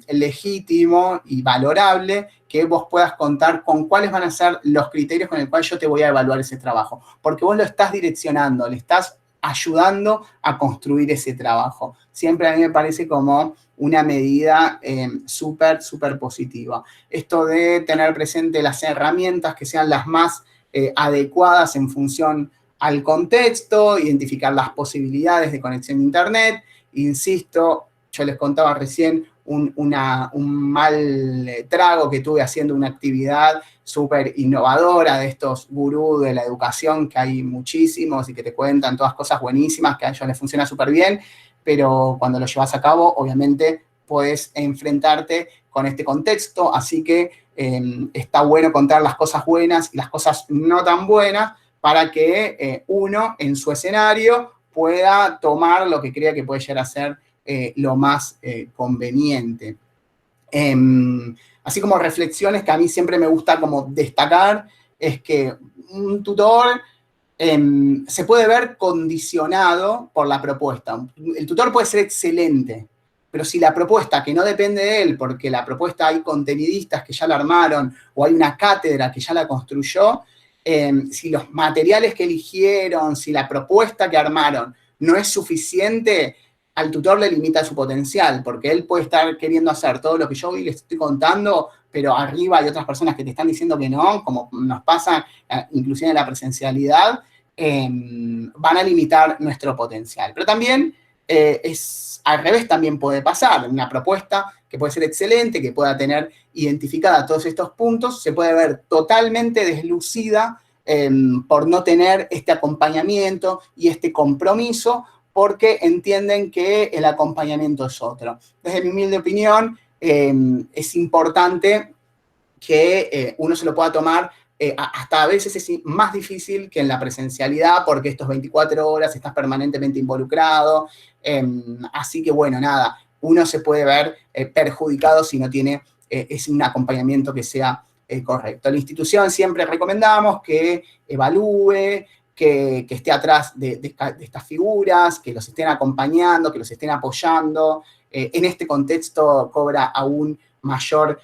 legítimo y valorable que vos puedas contar con cuáles van a ser los criterios con los cuales yo te voy a evaluar ese trabajo. Porque vos lo estás direccionando, le estás ayudando a construir ese trabajo. Siempre a mí me parece como una medida súper positiva. Esto de tener presente las herramientas que sean las más adecuadas en función al contexto, identificar las posibilidades de conexión a Internet. Insisto, yo les contaba recién un mal trago que tuve haciendo una actividad súper innovadora de estos gurús de la educación, que hay muchísimos y que te cuentan todas cosas buenísimas, que a ellos les funciona súper bien, pero cuando lo llevas a cabo, obviamente, puedes enfrentarte con este contexto, así que está bueno contar las cosas buenas y las cosas no tan buenas para que uno, en su escenario, pueda tomar lo que crea que puede llegar a ser lo más conveniente. Así como reflexiones que a mí siempre me gusta como destacar, es que un tutor se puede ver condicionado por la propuesta. El tutor puede ser excelente, pero si la propuesta, que no depende de él, porque la propuesta hay contenidistas que ya la armaron, o hay una cátedra que ya la construyó, si los materiales que eligieron, si la propuesta que armaron no es suficiente, al tutor le limita su potencial, porque él puede estar queriendo hacer todo lo que yo hoy les estoy contando pero arriba hay otras personas que te están diciendo que no, como nos pasa inclusive en la presencialidad, van a limitar nuestro potencial. Pero también al revés también puede pasar. Una propuesta que puede ser excelente, que pueda tener identificada todos estos puntos, se puede ver totalmente deslucida por no tener este acompañamiento y este compromiso, porque entienden que el acompañamiento es otro. Desde mi humilde opinión, es importante que uno se lo pueda tomar, hasta a veces es más difícil que en la presencialidad, porque estos 24 horas estás permanentemente involucrado, así que bueno, nada, uno se puede ver perjudicado si no tiene es un acompañamiento que sea correcto. La institución siempre recomendamos que evalúe, que esté atrás de estas figuras, que los estén acompañando, que los estén apoyando. En este contexto cobra aún mayor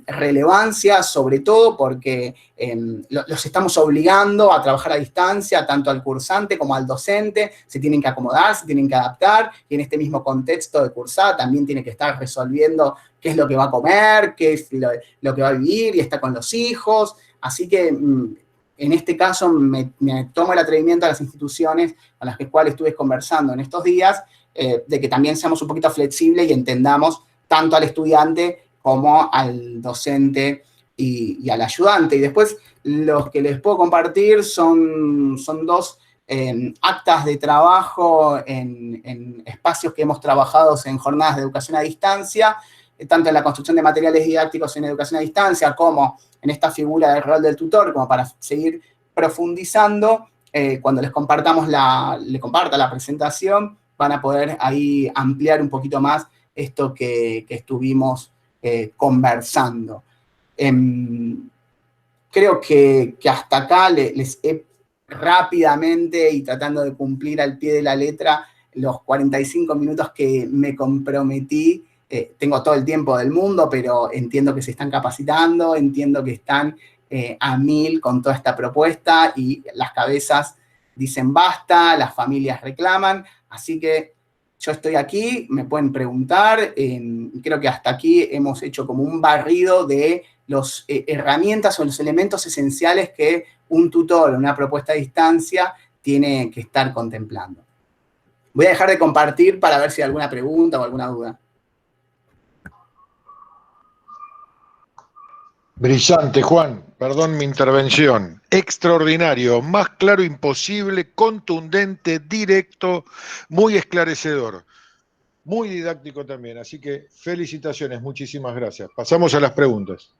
relevancia, sobre todo porque los estamos obligando a trabajar a distancia, tanto al cursante como al docente, se tienen que acomodar, se tienen que adaptar, y en este mismo contexto de cursar también tiene que estar resolviendo qué es lo que va a comer, qué es lo que va a vivir, y está con los hijos, así que en este caso me tomo el atrevimiento a las instituciones con las cuales estuve conversando en estos días, de que también seamos un poquito flexibles y entendamos tanto al estudiante como al docente y al ayudante. Y después los que les puedo compartir son dos actas de trabajo en espacios que hemos trabajado en jornadas de educación a distancia, tanto en la construcción de materiales didácticos en educación a distancia como en esta figura del rol del tutor, como para seguir profundizando. Cuando les compartamos le comparta la presentación, van a poder ahí ampliar un poquito más esto que estuvimos conversando. Creo que hasta acá les he rápidamente y tratando de cumplir al pie de la letra los 45 minutos que me comprometí. Tengo todo el tiempo del mundo, pero entiendo que se están capacitando, entiendo que están a 1000 con toda esta propuesta y las cabezas dicen basta, las familias reclaman, así que yo estoy aquí, me pueden preguntar, creo que hasta aquí hemos hecho como un barrido de las herramientas o los elementos esenciales que un tutor, una propuesta a distancia, tiene que estar contemplando. Voy a dejar de compartir para ver si hay alguna pregunta o alguna duda. Brillante, Juan. Perdón mi intervención. Extraordinario, más claro imposible, contundente, directo, muy esclarecedor. Muy didáctico también, así que felicitaciones, muchísimas gracias. Pasamos a las preguntas.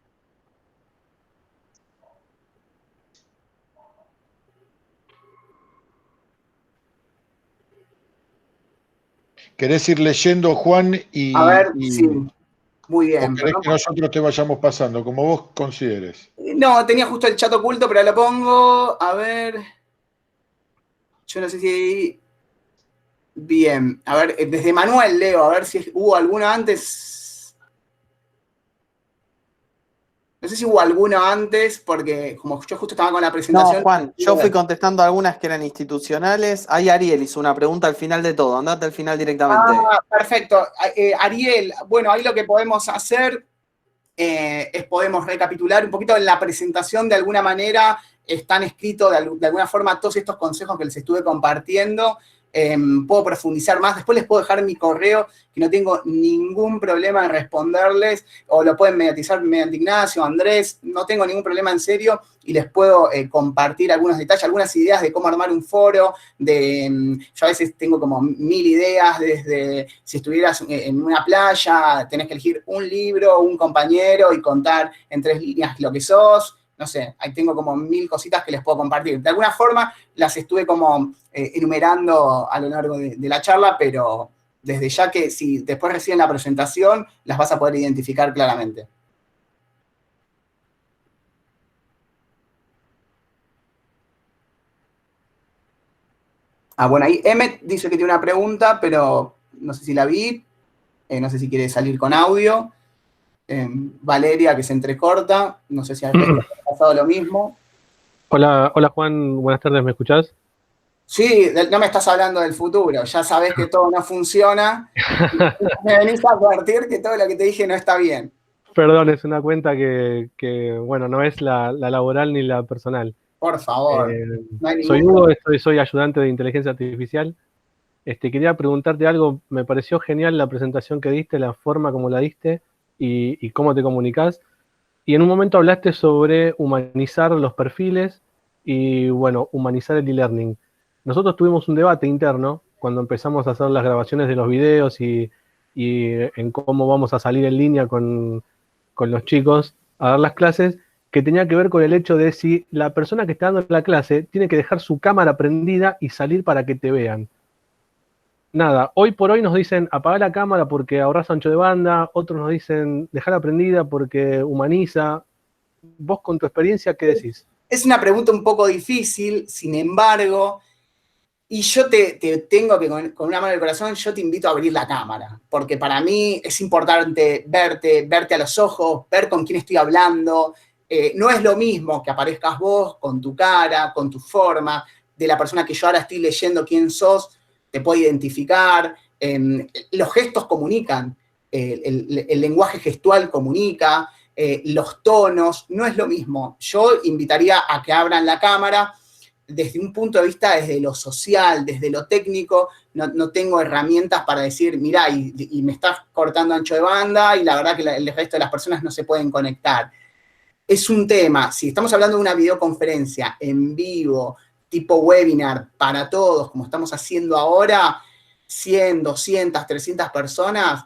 ¿Querés ir leyendo, Juan? A ver, sí, muy bien. ¿O querés que nosotros te vayamos pasando, como vos consideres? No, tenía justo el chat oculto, pero lo pongo. A ver. Yo no sé si... Bien, a ver, desde Manuel leo, a ver si hubo alguno antes. No sé si hubo alguno antes, porque como yo justo estaba con la presentación... No, Juan, yo fui contestando algunas que eran institucionales. Ahí Ariel hizo una pregunta al final de todo, andate al final directamente. Ah, perfecto. Ariel, bueno, ahí lo que podemos hacer es podemos recapitular un poquito en la presentación, de alguna manera están escritos de alguna forma todos estos consejos que les estuve compartiendo. Puedo profundizar más, después les puedo dejar mi correo, que no tengo ningún problema en responderles, o lo pueden mediatizar mediante Ignacio, Andrés, no tengo ningún problema en serio, y les puedo compartir algunos detalles, algunas ideas de cómo armar un foro, yo a veces tengo como 1000 ideas, desde si estuvieras en una playa, tenés que elegir un libro, un compañero, y contar en 3 líneas lo que sos. No sé, ahí tengo como 1000 cositas que les puedo compartir. De alguna forma las estuve como enumerando a lo largo de la charla, pero desde ya que si después reciben la presentación, las vas a poder identificar claramente. Ah, bueno, ahí Emmet dice que tiene una pregunta, pero no sé si la vi, no sé si quiere salir con audio. Valeria, que se entrecorta, no sé si ha pasado lo mismo. Hola, hola Juan, buenas tardes, ¿me escuchás? Sí, no me estás hablando del futuro, ya sabés que todo no funciona, me venís a advertir que todo lo que te dije no está bien. Perdón, es una cuenta que, bueno, no es la laboral ni la personal. Por favor, Eh, no hay Soy ningún Hugo, problema. soy ayudante de inteligencia artificial. Quería preguntarte algo, me pareció genial la presentación que diste, la forma como la diste y cómo te comunicás. Y en un momento hablaste sobre humanizar los perfiles y, bueno, humanizar el e-learning. Nosotros tuvimos un debate interno cuando empezamos a hacer las grabaciones de los videos y en cómo vamos a salir en línea con los chicos a dar las clases, que tenía que ver con el hecho de si la persona que está dando la clase tiene que dejar su cámara prendida y salir para que te vean. Nada, hoy por hoy nos dicen apagar la cámara porque ahorras ancho de banda, otros nos dicen dejarla prendida porque humaniza. Vos con tu experiencia, ¿qué decís? Es una pregunta un poco difícil, sin embargo, y yo te tengo que, con una mano en el corazón, yo te invito a abrir la cámara, porque para mí es importante verte a los ojos, ver con quién estoy hablando. No es lo mismo que aparezcas vos con tu cara, con tu forma, de la persona que yo ahora estoy leyendo quién sos, te puedo identificar. Los gestos comunican, el lenguaje gestual comunica, los tonos, no es lo mismo. Yo invitaría a que abran la cámara desde un punto de vista, desde lo social, desde lo técnico. No tengo herramientas para decir, mirá, y me estás cortando ancho de banda y la verdad que el resto de las personas no se pueden conectar. Es un tema, si estamos hablando de una videoconferencia en vivo, tipo webinar, para todos, como estamos haciendo ahora, 100, 200, 300 personas,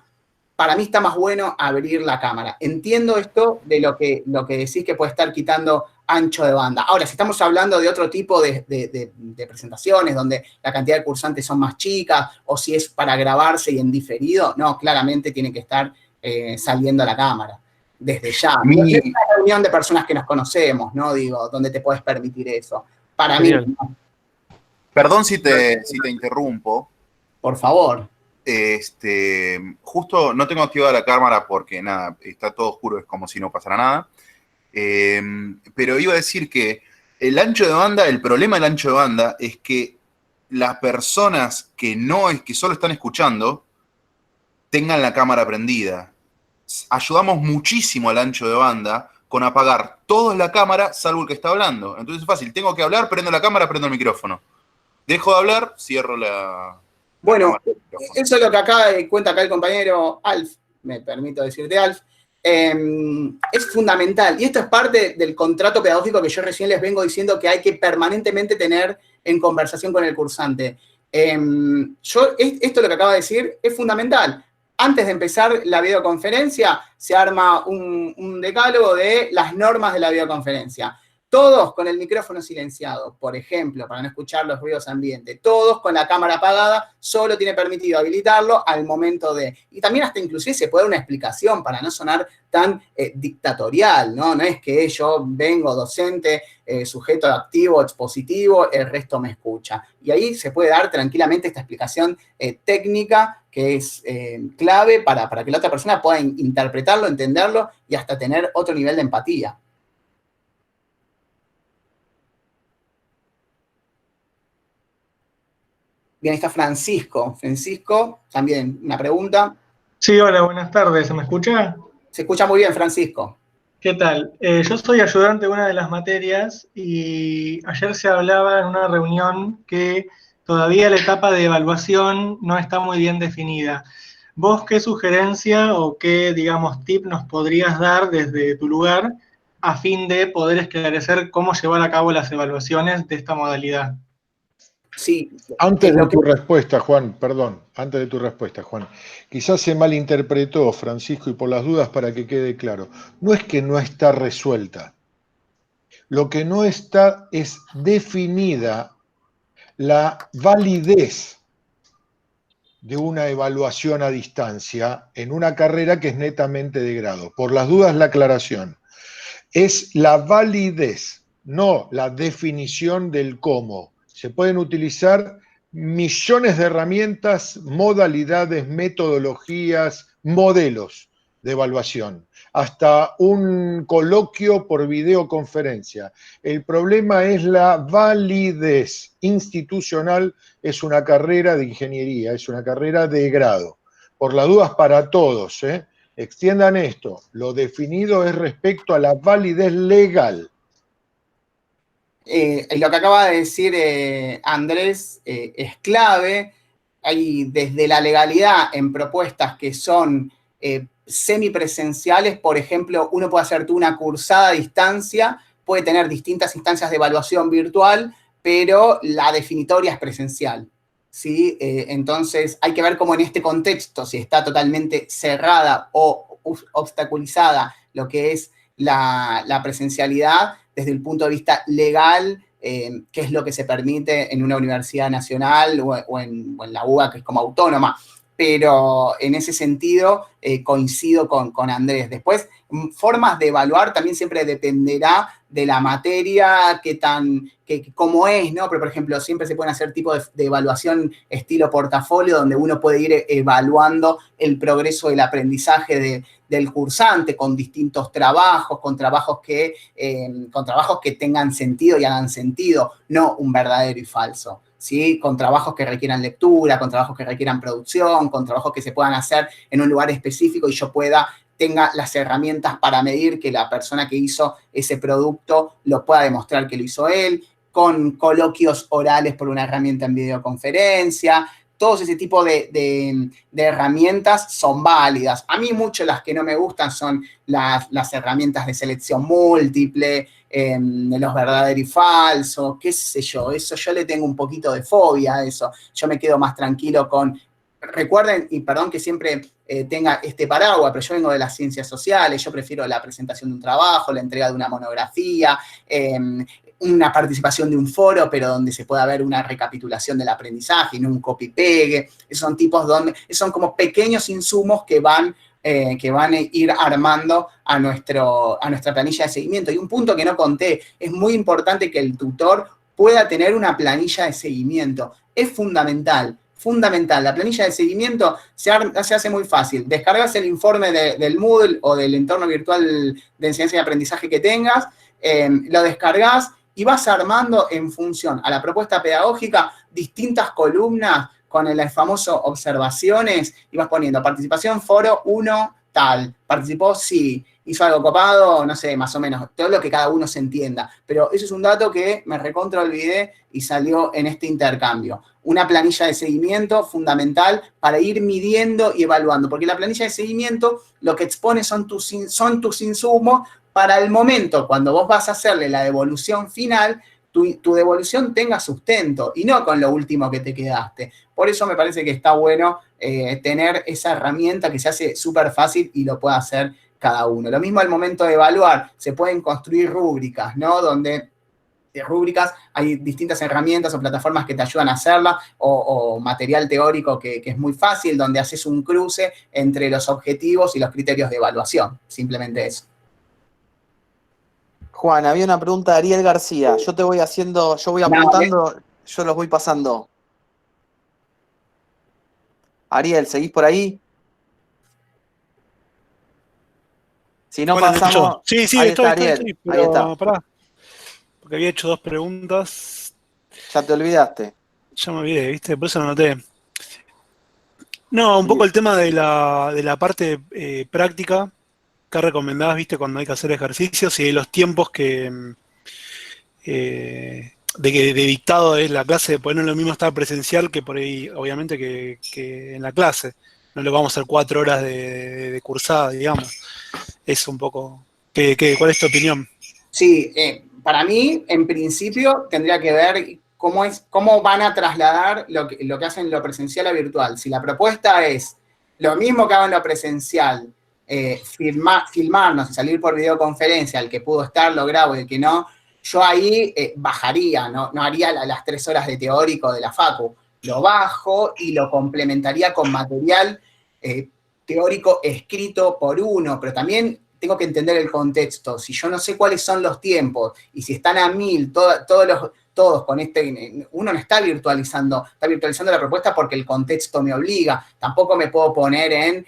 para mí está más bueno abrir la cámara. Entiendo esto de lo que decís que puede estar quitando ancho de banda. Ahora, si estamos hablando de otro tipo de presentaciones, donde la cantidad de cursantes son más chicas, o si es para grabarse y en diferido, no, claramente tiene que estar saliendo a la cámara, desde ya. No es una reunión de personas que nos conocemos, ¿no? Digo, donde te puedes permitir eso. Para Genial. mí, no. Perdón si te interrumpo. Por favor. Justo no tengo activada la cámara porque nada, está todo oscuro, es como si no pasara nada. Pero iba a decir que el ancho de banda, el problema del ancho de banda es que las personas que solo están escuchando tengan la cámara prendida. Ayudamos muchísimo al ancho de banda con apagar todos la cámara salvo el que está hablando. Entonces es fácil, tengo que hablar, prendo la cámara, prendo el micrófono. Dejo de hablar, cierro la... Bueno, eso es lo que cuenta acá el compañero Alf, me permito decirte Alf, es fundamental. Y esto es parte del contrato pedagógico que yo recién les vengo diciendo que hay que permanentemente tener en conversación con el cursante. Esto lo que acaba de decir es fundamental. Antes de empezar la videoconferencia, se arma un decálogo de las normas de la videoconferencia. Todos con el micrófono silenciado, por ejemplo, para no escuchar los ruidos ambientes. Todos con la cámara apagada, solo tiene permitido habilitarlo al momento de... Y también hasta inclusive se puede dar una explicación para no sonar tan dictatorial, ¿no? No es que yo vengo docente, sujeto activo, expositivo, el resto me escucha. Y ahí se puede dar tranquilamente esta explicación técnica que es clave para que la otra persona pueda interpretarlo, entenderlo y hasta tener otro nivel de empatía. Bien, ahí está Francisco. Francisco, también una pregunta. Sí, hola, buenas tardes. ¿Se me escucha? Se escucha muy bien, Francisco. ¿Qué tal? Yo soy ayudante de una de las materias y ayer se hablaba en una reunión que todavía la etapa de evaluación no está muy bien definida. ¿Vos qué sugerencia o qué, digamos, tip nos podrías dar desde tu lugar a fin de poder esclarecer cómo llevar a cabo las evaluaciones de esta modalidad? Sí. Antes de tu respuesta, Juan, quizás se malinterpretó, Francisco, y por las dudas para que quede claro, no es que no está resuelta. Lo que no está es definida la validez de una evaluación a distancia en una carrera que es netamente de grado. Por las dudas, la aclaración. Es la validez, no la definición del cómo. Se pueden utilizar millones de herramientas, modalidades, metodologías, modelos de evaluación, hasta un coloquio por videoconferencia. El problema es la validez institucional, es una carrera de ingeniería, es una carrera de grado. Por las dudas para todos, Extiendan esto. Lo definido es respecto a la validez legal. Lo que acaba de decir Andrés es clave. Hay desde la legalidad en propuestas que son semipresenciales, por ejemplo, uno puede hacer una cursada a distancia, puede tener distintas instancias de evaluación virtual, pero la definitoria es presencial, ¿sí? Entonces hay que ver cómo en este contexto, si está totalmente cerrada o obstaculizada lo que es la presencialidad desde el punto de vista legal, qué es lo que se permite en una universidad nacional o en la UBA, que es como autónoma. Pero en ese sentido coincido con Andrés. Después, formas de evaluar también siempre dependerá de la materia, cómo es, ¿no? Pero, por ejemplo, siempre se pueden hacer tipos de evaluación estilo portafolio, donde uno puede ir evaluando el progreso del aprendizaje del cursante con distintos trabajos, con trabajos que tengan sentido y hagan sentido, no un verdadero y falso, ¿sí? Con trabajos que requieran lectura, con trabajos que requieran producción, con trabajos que se puedan hacer en un lugar específico y yo tenga las herramientas para medir que la persona que hizo ese producto lo pueda demostrar que lo hizo él, con coloquios orales por una herramienta en videoconferencia. Todos ese tipo de herramientas son válidas. A mí mucho las que no me gustan son las herramientas de selección múltiple, de los verdaderos y falsos, qué sé yo. Eso yo le tengo un poquito de fobia a eso. Yo me quedo más tranquilo con... Recuerden, y perdón que siempre tenga este paraguas, pero yo vengo de las ciencias sociales, yo prefiero la presentación de un trabajo, la entrega de una monografía, una participación de un foro, pero donde se pueda ver una recapitulación del aprendizaje y no un copy-pegue. Son son como pequeños insumos que van a ir armando a nuestra planilla de seguimiento. Y un punto que no conté, es muy importante que el tutor pueda tener una planilla de seguimiento. Es fundamental. La planilla de seguimiento se hace muy fácil. Descargas el informe del Moodle o del entorno virtual de enseñanza y aprendizaje que tengas, lo descargas y vas armando en función a la propuesta pedagógica distintas columnas con el famoso observaciones y vas poniendo participación, foro, 1, tal. Participó, sí. Hizo algo copado, no sé, más o menos, todo lo que cada uno se entienda. Pero eso es un dato que me recontra olvidé y salió en este intercambio. Una planilla de seguimiento fundamental para ir midiendo y evaluando, porque la planilla de seguimiento lo que expone son tus insumos para el momento, cuando vos vas a hacerle la devolución final, tu devolución tenga sustento y no con lo último que te quedaste. Por eso me parece que está bueno tener esa herramienta que se hace súper fácil y lo puede hacer cada uno. Lo mismo al momento de evaluar, se pueden construir rúbricas, ¿no? Donde de rúbricas hay distintas herramientas o plataformas que te ayudan a hacerla, o material teórico que es muy fácil, donde haces un cruce entre los objetivos y los criterios de evaluación. Simplemente eso. Juan, había una pregunta de Ariel García. Yo voy apuntando, yo los voy pasando. Ariel, ¿seguís por ahí? Si no pasamos... Sí, ahí estoy, Ariel. pero Ahí está. pará, porque había hecho 2 preguntas. Ya te olvidaste. Ya me olvidé, ¿viste? Por eso lo anoté. No, un poco el tema de la parte práctica que recomendabas, ¿viste? Cuando hay que hacer ejercicios y de los tiempos de dictado de la clase, pues no es lo mismo estar presencial que por ahí, obviamente, que en la clase. No lo vamos a hacer 4 horas de cursada, digamos. Es un poco... ¿Cuál es tu opinión? Sí, para mí, en principio, tendría que ver cómo van a trasladar lo que hacen lo presencial a virtual. Si la propuesta es lo mismo que hago en lo presencial, filmarnos y salir por videoconferencia, el que pudo estar lo grabo y el que no, yo ahí bajaría, no haría las 3 horas de teórico de la facu. Lo bajo y lo complementaría con material teórico escrito por uno, pero también tengo que entender el contexto. Si yo no sé cuáles son los tiempos y si están a 1000, todos con uno no está virtualizando la propuesta porque el contexto me obliga. Tampoco me puedo poner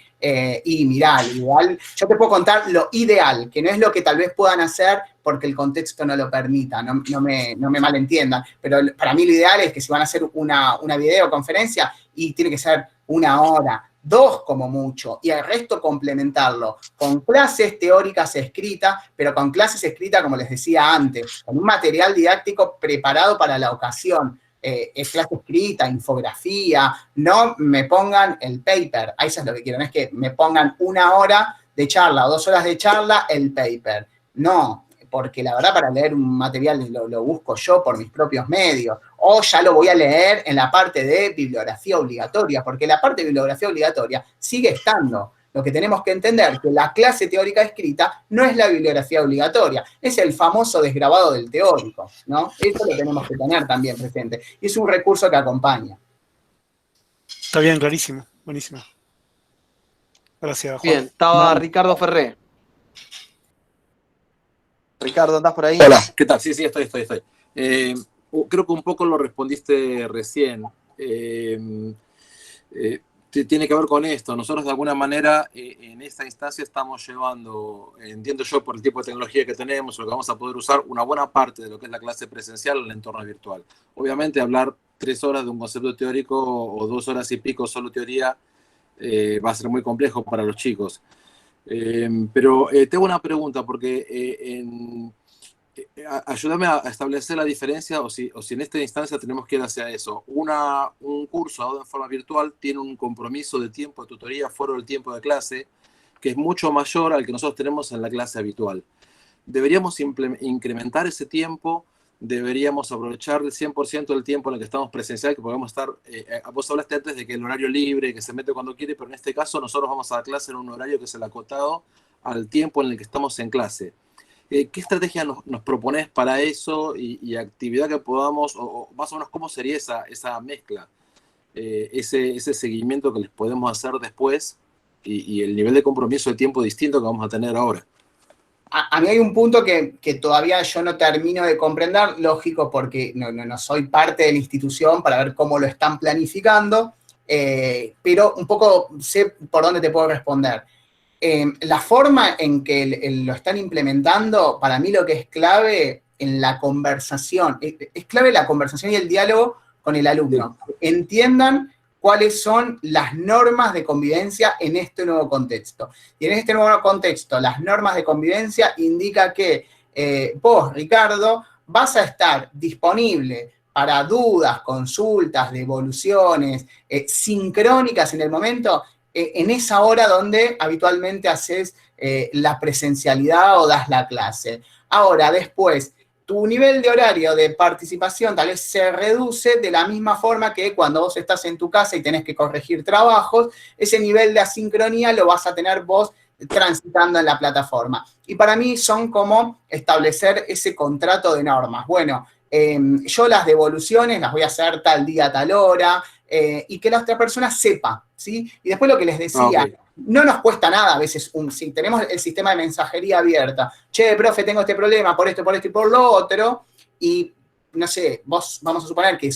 mirá, igual, yo te puedo contar lo ideal, que no es lo que tal vez puedan hacer porque el contexto no lo permita, no me malentiendan, pero para mí lo ideal es que si van a hacer una videoconferencia y tiene que ser 1 hora, 2 como mucho, y el resto complementarlo con clases teóricas escritas, pero con clases escritas, como les decía antes, con un material didáctico preparado para la ocasión. Es clase escrita, infografía, no me pongan el paper, eso es lo que quiero, no es que me pongan 1 hora de charla o 2 horas de charla el paper, no, porque la verdad para leer un material lo busco yo por mis propios medios, o ya lo voy a leer en la parte de bibliografía obligatoria, porque la parte de bibliografía obligatoria sigue estando. Lo que tenemos que entender es que la clase teórica escrita no es la bibliografía obligatoria, es el famoso desgrabado del teórico, ¿no? Eso lo tenemos que tener también presente. Y es un recurso que acompaña. Está bien, clarísimo. Buenísimo. Gracias, Juan. Bien, estaba Ricardo Ferré. Ricardo, ¿andás por ahí? Hola, ¿qué tal? Sí, estoy. Creo que un poco lo respondiste recién. Tiene que ver con esto. Nosotros de alguna manera en esta instancia estamos llevando, entiendo yo por el tipo de tecnología que tenemos, lo que vamos a poder usar, una buena parte de lo que es la clase presencial en el entorno virtual. Obviamente hablar 3 horas de un concepto teórico o 2 horas y pico solo teoría va a ser muy complejo para los chicos. Pero tengo una pregunta, porque ayúdame a establecer la diferencia o si en esta instancia tenemos que ir hacia eso. Un curso dado en forma virtual tiene un compromiso de tiempo de tutoría fuera del tiempo de clase que es mucho mayor al que nosotros tenemos en la clase habitual. Deberíamos incrementar ese tiempo, deberíamos aprovechar el 100% del tiempo en el que estamos presencial, que podemos estar, vos hablaste antes de que el horario libre, que se mete cuando quiere, pero en este caso nosotros vamos a dar clase en un horario que es el acotado al tiempo en el que estamos en clase. ¿Qué estrategia nos propones para eso y actividad que podamos, o más o menos cómo sería esa mezcla, ese seguimiento que les podemos hacer después y el nivel de compromiso de tiempo distinto que vamos a tener ahora? A mí hay un punto que todavía yo no termino de comprender, lógico, porque no soy parte de la institución para ver cómo lo están planificando, pero un poco sé por dónde te puedo responder. La forma en que lo están implementando, para mí lo que es clave en la conversación, es clave la conversación y el diálogo con el alumno. Entiendan cuáles son las normas de convivencia en este nuevo contexto. Y en este nuevo contexto, las normas de convivencia indica que vos, Ricardo, vas a estar disponible para dudas, consultas, devoluciones, sincrónicas en el momento, en esa hora donde habitualmente haces la presencialidad o das la clase. Ahora, después, tu nivel de horario de participación tal vez se reduce de la misma forma que cuando vos estás en tu casa y tenés que corregir trabajos, ese nivel de asincronía lo vas a tener vos transitando en la plataforma. Y para mí son como establecer ese contrato de normas. Bueno, yo las devoluciones las voy a hacer tal día, tal hora, y que la otra persona sepa, ¿sí? Y después lo que les decía, no nos cuesta nada a veces, si tenemos el sistema de mensajería abierta, che, profe, tengo este problema por esto y por lo otro, y no sé, vos vamos a suponer que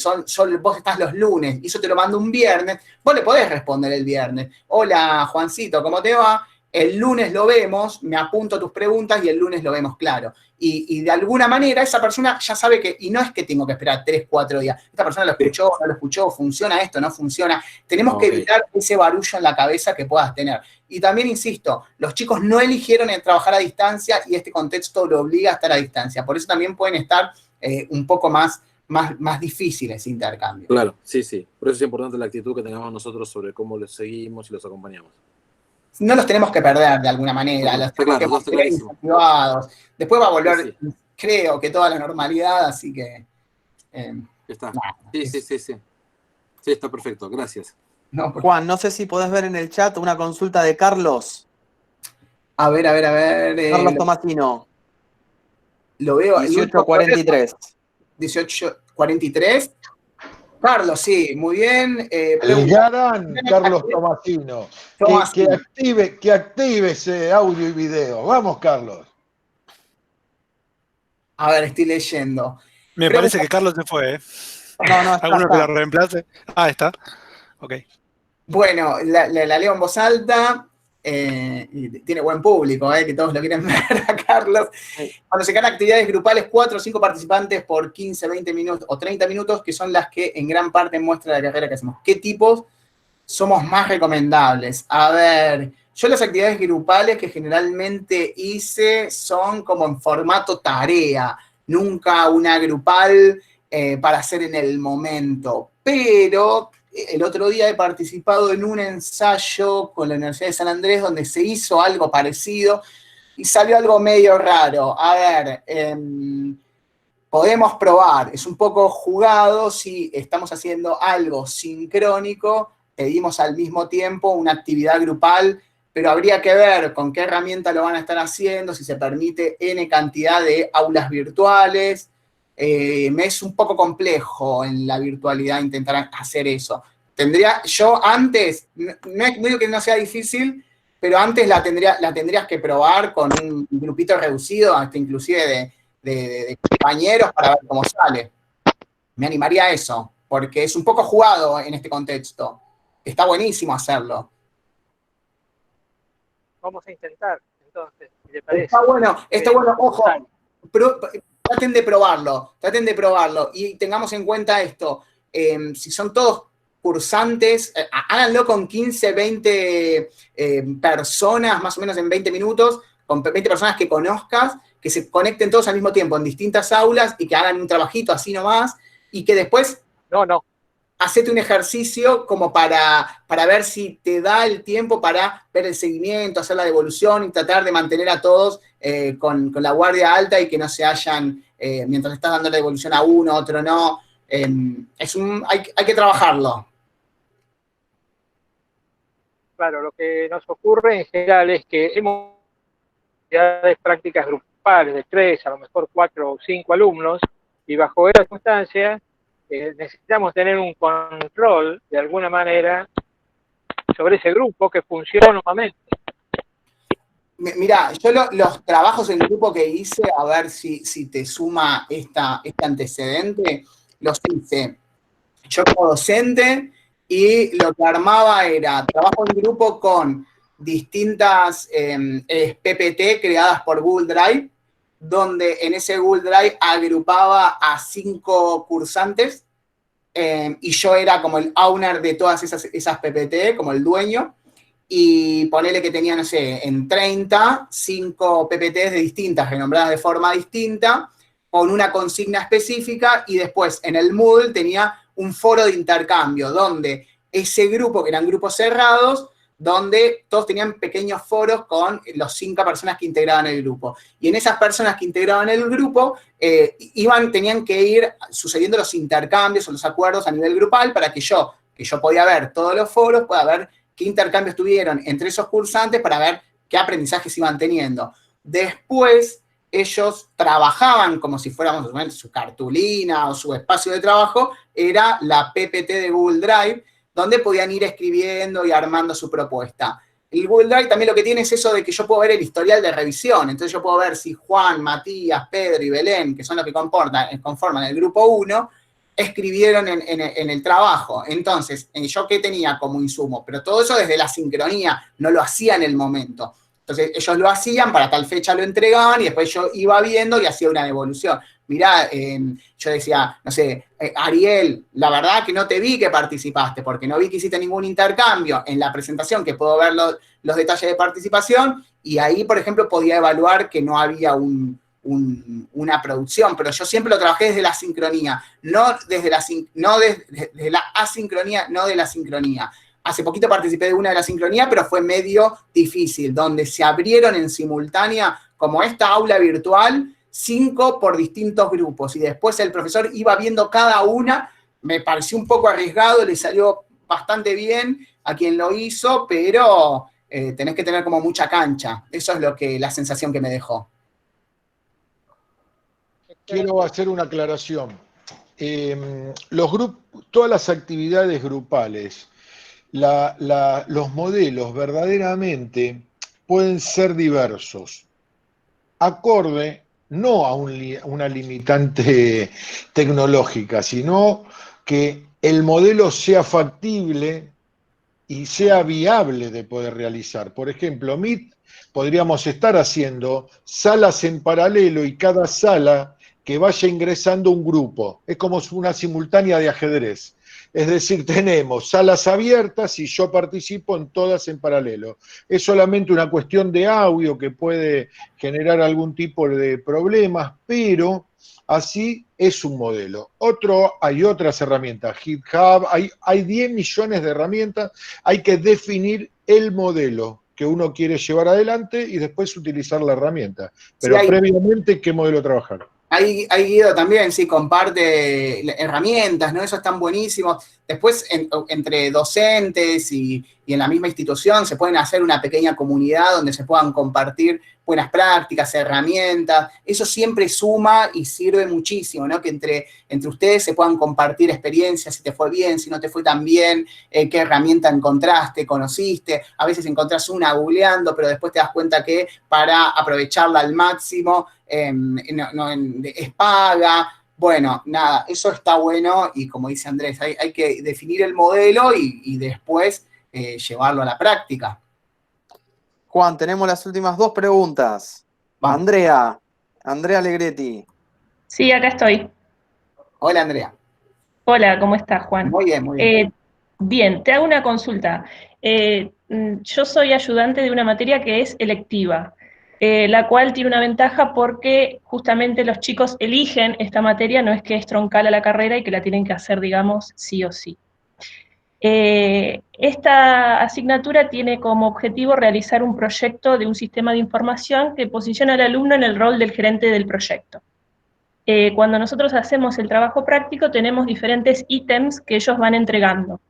vos estás los lunes y eso te lo mando un viernes, vos le podés responder el viernes, hola Juancito, ¿cómo te va? El lunes lo vemos, me apunto tus preguntas y el lunes lo vemos claro. Y de alguna manera esa persona ya sabe que, y no es que tengo que esperar 3, 4 días, esta persona lo escuchó, no lo escuchó, funciona esto, no funciona. Tenemos que evitar ese barullo en la cabeza que puedas tener. Y también, insisto, los chicos no eligieron el trabajar a distancia y este contexto lo obliga a estar a distancia. Por eso también pueden estar un poco más difícil ese intercambio. Claro, sí. Por eso es importante la actitud que tengamos nosotros sobre cómo los seguimos y los acompañamos. No los tenemos que perder de alguna manera, los tenemos que mantener incentivados. Después va a volver, creo que toda la normalidad, así que... está. Sí, está perfecto, gracias. Juan, no sé si podés ver en el chat una consulta de Carlos. A ver. Carlos Tomasino. Lo veo. 1843. 1843. Carlos, sí, muy bien. El gran Carlos Tomasino. Que active ese audio y video. Vamos, Carlos. A ver, estoy leyendo. Me parece que Carlos se fue, ¿eh? No, ¿Alguno que la reemplace? Está. Ok. Bueno, la leo en voz alta. Y tiene buen público, que todos lo quieren ver a Carlos. Cuando se crean actividades grupales, 4 o 5 participantes por 15, 20 minutos o 30 minutos, que son las que en gran parte muestra la carrera que hacemos. ¿Qué tipos somos más recomendables? A ver, yo las actividades grupales que generalmente hice son como en formato tarea, nunca una grupal para hacer en el momento, pero el otro día he participado en un ensayo con la Universidad de San Andrés donde se hizo algo parecido y salió algo medio raro. A ver, podemos probar, es un poco jugado si estamos haciendo algo sincrónico, pedimos al mismo tiempo una actividad grupal, pero habría que ver con qué herramienta lo van a estar haciendo, si se permite N cantidad de aulas virtuales. Me es un poco complejo en la virtualidad intentar hacer eso. Yo antes, no digo que no sea difícil, pero antes la tendrías que probar con un grupito reducido, hasta inclusive de compañeros para ver cómo sale. Me animaría a eso, porque es un poco jugado en este contexto. Está buenísimo hacerlo. Vamos a intentar, entonces, si te parece. Está bueno, ojo, traten de probarlo y tengamos en cuenta esto, si son todos cursantes, háganlo con 15, 20 personas, más o menos en 20 minutos, con 20 personas que conozcas, que se conecten todos al mismo tiempo en distintas aulas y que hagan un trabajito así nomás, y que después hacete un ejercicio como para ver si te da el tiempo para ver el seguimiento, hacer la devolución y tratar de mantener a todos con la guardia alta y que no se hayan, mientras estás dando la devolución a uno, a otro no. Hay que trabajarlo. Claro, lo que nos ocurre en general es que hemos actividades prácticas grupales de 3, a lo mejor 4 o 5 alumnos, y bajo esa circunstancia necesitamos tener un control, de alguna manera, sobre ese grupo que funciona nuevamente. Mirá, yo los trabajos en grupo que hice, a ver si te suma este antecedente, los hice yo como docente y lo que armaba era trabajo en grupo con distintas PPT creadas por Google Drive, donde en ese Google Drive agrupaba a 5 cursantes y yo era como el owner de todas esas PPT, como el dueño, y ponele que tenía, no sé, en 30, 5 PPTs de distintas, renombradas de forma distinta, con una consigna específica, y después en el Moodle tenía un foro de intercambio, donde ese grupo, que eran grupos cerrados, donde todos tenían pequeños foros con los 5 personas que integraban el grupo. Y en esas personas que integraban el grupo, tenían que ir sucediendo los intercambios o los acuerdos a nivel grupal para que yo podía ver todos los foros, pueda ver qué intercambios tuvieron entre esos cursantes para ver qué aprendizajes iban teniendo. Después, ellos trabajaban como si fuéramos su cartulina o su espacio de trabajo, era la PPT de Google Drive, donde podían ir escribiendo y armando su propuesta. El Google Drive también lo que tiene es eso de que yo puedo ver el historial de revisión, entonces yo puedo ver si Juan, Matías, Pedro y Belén, que son los que conforman el grupo 1, escribieron en el trabajo. Entonces, yo qué tenía como insumo, pero todo eso desde la sincronía, no lo hacía en el momento. Entonces, ellos lo hacían, para tal fecha lo entregaban, y después yo iba viendo y hacía una devolución. Mirá, yo decía, no sé, Ariel, la verdad que no te vi que participaste, porque no vi que hiciste ningún intercambio en la presentación, que puedo ver los detalles de participación, y ahí, por ejemplo, podía evaluar que no había una producción, pero yo siempre lo trabajé desde la sincronía, no desde la asincronía, no de la sincronía. Hace poquito participé de una de la sincronía, pero fue medio difícil, donde se abrieron en simultánea, como esta aula virtual, 5 por distintos grupos, y después el profesor iba viendo cada una. Me pareció un poco arriesgado, le salió bastante bien a quien lo hizo, pero tenés que tener como mucha cancha. Eso es la sensación que me dejó. Quiero hacer una aclaración. Todas las actividades grupales, los modelos verdaderamente pueden ser diversos, acorde no a una limitante tecnológica, sino que el modelo sea factible y sea viable de poder realizar. Por ejemplo, Meet podríamos estar haciendo salas en paralelo y cada sala que vaya ingresando un grupo. Es como una simultánea de ajedrez. Es decir, tenemos salas abiertas y yo participo en todas en paralelo. Es solamente una cuestión de audio que puede generar algún tipo de problemas, pero así es un modelo. Hay otras herramientas, GitHub, hay 10 millones de herramientas, hay que definir el modelo que uno quiere llevar adelante y después utilizar la herramienta. Pero Sí, previamente, ¿qué modelo trabajar? Ahí Guido también, sí, comparte herramientas, ¿no? Eso están buenísimos. Después, entre docentes y en la misma institución, se pueden hacer una pequeña comunidad donde se puedan compartir buenas prácticas, herramientas. Eso siempre suma y sirve muchísimo, ¿no? Que entre ustedes se puedan compartir experiencias, si te fue bien, si no te fue tan bien, qué herramienta encontraste, conociste. A veces encontrás una googleando, pero después te das cuenta que para aprovecharla al máximo, es paga. Bueno, nada, eso está bueno y como dice Andrés, hay que definir el modelo y después llevarlo a la práctica. Juan, tenemos las últimas 2 preguntas. Vamos. Andrea Alegretti. Sí, acá estoy. Hola, Andrea. Hola, ¿cómo estás, Juan? Muy bien, muy bien. Bien, te hago una consulta. Yo soy ayudante de una materia que es electiva, la cual tiene una ventaja porque justamente los chicos eligen esta materia, no es que es troncal a la carrera y que la tienen que hacer, digamos, sí o sí. Esta asignatura tiene como objetivo realizar un proyecto de un sistema de información que posiciona al alumno en el rol del gerente del proyecto. Cuando nosotros hacemos el trabajo práctico, tenemos diferentes ítems que ellos van entregando.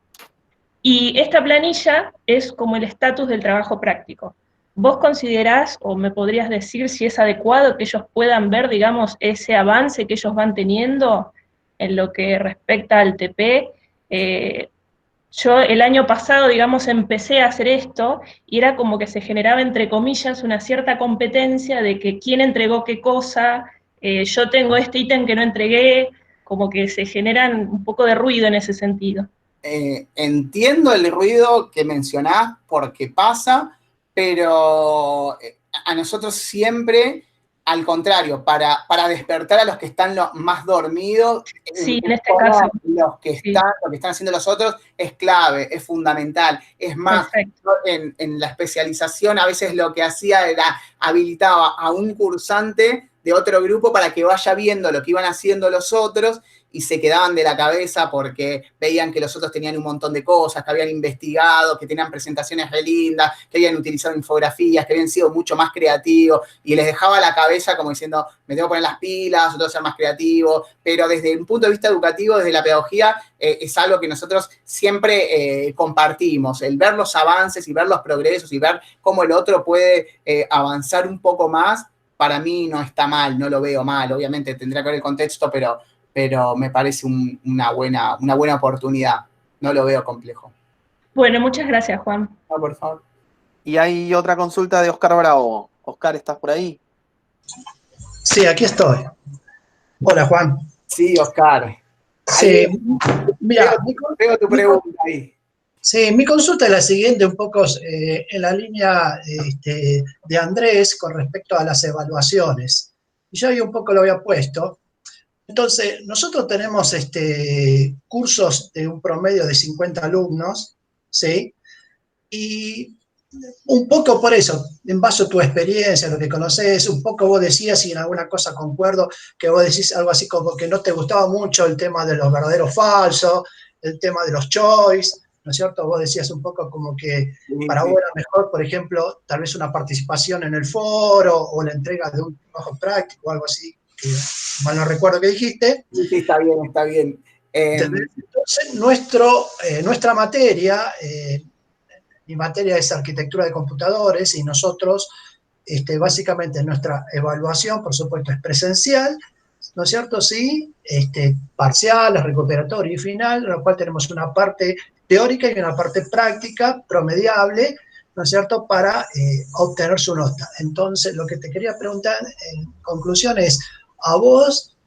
Y esta planilla es como el estatus del trabajo práctico. ¿Vos considerás o me podrías decir si es adecuado que ellos puedan ver, digamos, ese avance que ellos van teniendo en lo que respecta al TP? Yo el año pasado, digamos, empecé a hacer esto y era como que se generaba, entre comillas, una cierta competencia de que quién entregó qué cosa, yo tengo este ítem que no entregué, como que se generan un poco de ruido en ese sentido. Entiendo el ruido que mencionás porque pasa, pero a nosotros siempre, al contrario, para despertar a los que están más dormidos, sí, en este caso, lo que están haciendo los otros es clave, es fundamental. Es más, en la especialización a veces lo que hacía era habilitaba a un cursante de otro grupo para que vaya viendo lo que iban haciendo los otros y se quedaban de la cabeza porque veían que los otros tenían un montón de cosas, que habían investigado, que tenían presentaciones re lindas, que habían utilizado infografías, que habían sido mucho más creativos, y les dejaba la cabeza como diciendo, me tengo que poner las pilas, yo tengo que ser más creativo, pero desde un punto de vista educativo, desde la pedagogía, es algo que nosotros siempre compartimos, el ver los avances y ver los progresos y ver cómo el otro puede avanzar un poco más, para mí no está mal, no lo veo mal, obviamente tendrá que ver el contexto, pero me parece una buena oportunidad. No lo veo complejo. Bueno, muchas gracias, Juan. No, por favor. Y hay otra consulta de Oscar Bravo. Oscar, ¿estás por ahí? Sí, aquí estoy. Hola, Juan. Sí, Oscar. Sí, mira, veo tu pregunta ahí. Sí, mi consulta es la siguiente, un poco en la línea de Andrés con respecto a las evaluaciones. Y yo ahí un poco lo había puesto. Entonces, nosotros tenemos cursos de un promedio de 50 alumnos, ¿sí? Y un poco por eso, en base a tu experiencia, lo que conoces, un poco vos decías, y en alguna cosa concuerdo, que vos decís algo así como que no te gustaba mucho el tema de los verdaderos falsos, el tema de los choice, ¿no es cierto? Vos decías un poco como que para vos era mejor, por ejemplo, tal vez una participación en el foro o la entrega de un trabajo práctico o algo así. Mal no recuerdo que dijiste. Sí, está bien, está bien. Entonces, nuestra materia, mi materia es arquitectura de computadores y nosotros, básicamente nuestra evaluación, por supuesto, es presencial, ¿no es cierto? Sí, parcial, recuperatorio y final, en lo cual tenemos una parte teórica y una parte práctica promediable, ¿no es cierto?, para obtener su nota. Entonces, lo que te quería preguntar en conclusión es, a vos,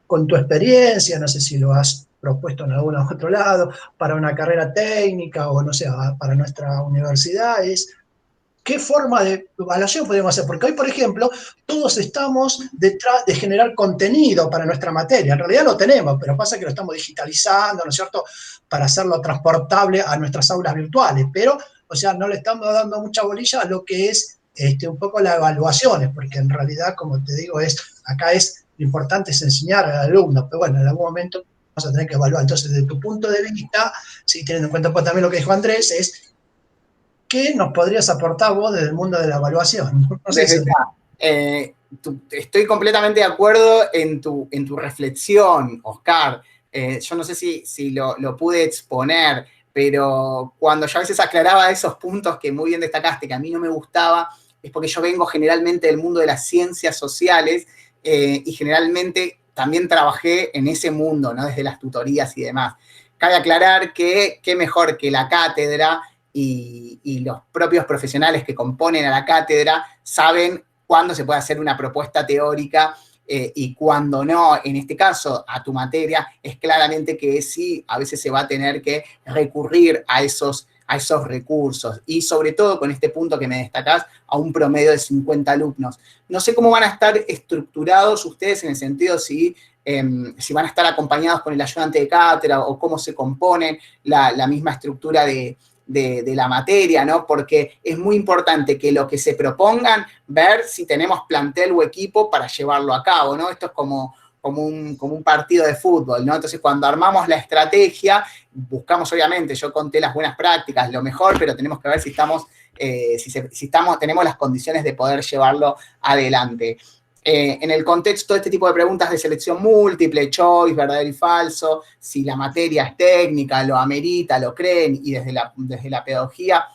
con tu experiencia, no sé si lo has propuesto en algún otro lado, para una carrera técnica o no sé, para nuestra universidad, ¿qué forma de evaluación podemos hacer? Porque hoy, por ejemplo, todos estamos detrás de generar contenido para nuestra materia. En realidad lo tenemos, pero pasa que lo estamos digitalizando, ¿no es cierto?, para hacerlo transportable a nuestras aulas virtuales. Pero, o sea, no le estamos dando mucha bolilla a lo que es un poco las evaluaciones, porque en realidad, como te digo, acá lo importante es enseñar al alumno, pero bueno, en algún momento vamos a tener que evaluar. Entonces, desde tu punto de vista, sí, teniendo en cuenta pues, también lo que dijo Andrés, es ¿qué nos podrías aportar vos desde el mundo de la evaluación? No sé si estoy completamente de acuerdo en tu reflexión, Oscar. Yo no sé si lo pude exponer, pero cuando yo a veces aclaraba esos puntos que muy bien destacaste, que a mí no me gustaba, es porque yo vengo generalmente del mundo de las ciencias sociales y generalmente también trabajé en ese mundo, ¿no? Desde las tutorías y demás. Cabe aclarar que qué mejor que la cátedra y los propios profesionales que componen a la cátedra saben cuándo se puede hacer una propuesta teórica y cuándo no. En este caso, a tu materia, es claramente que sí, a veces se va a tener que recurrir a esos recursos. Y sobre todo con este punto que me destacás, a un promedio de 50 alumnos. No sé cómo van a estar estructurados ustedes en el sentido si van a estar acompañados con el ayudante de cátedra o cómo se compone la misma estructura de la materia, ¿no? Porque es muy importante que lo que se propongan, ver si tenemos plantel o equipo para llevarlo a cabo, ¿no? Esto es como un partido de fútbol, ¿no? Entonces, cuando armamos la estrategia, buscamos, obviamente, yo conté las buenas prácticas, lo mejor, pero tenemos que ver si tenemos las condiciones de poder llevarlo adelante. En el contexto de este tipo de preguntas de selección múltiple, choice, verdadero y falso, si la materia es técnica, lo amerita, lo creen, y desde la pedagogía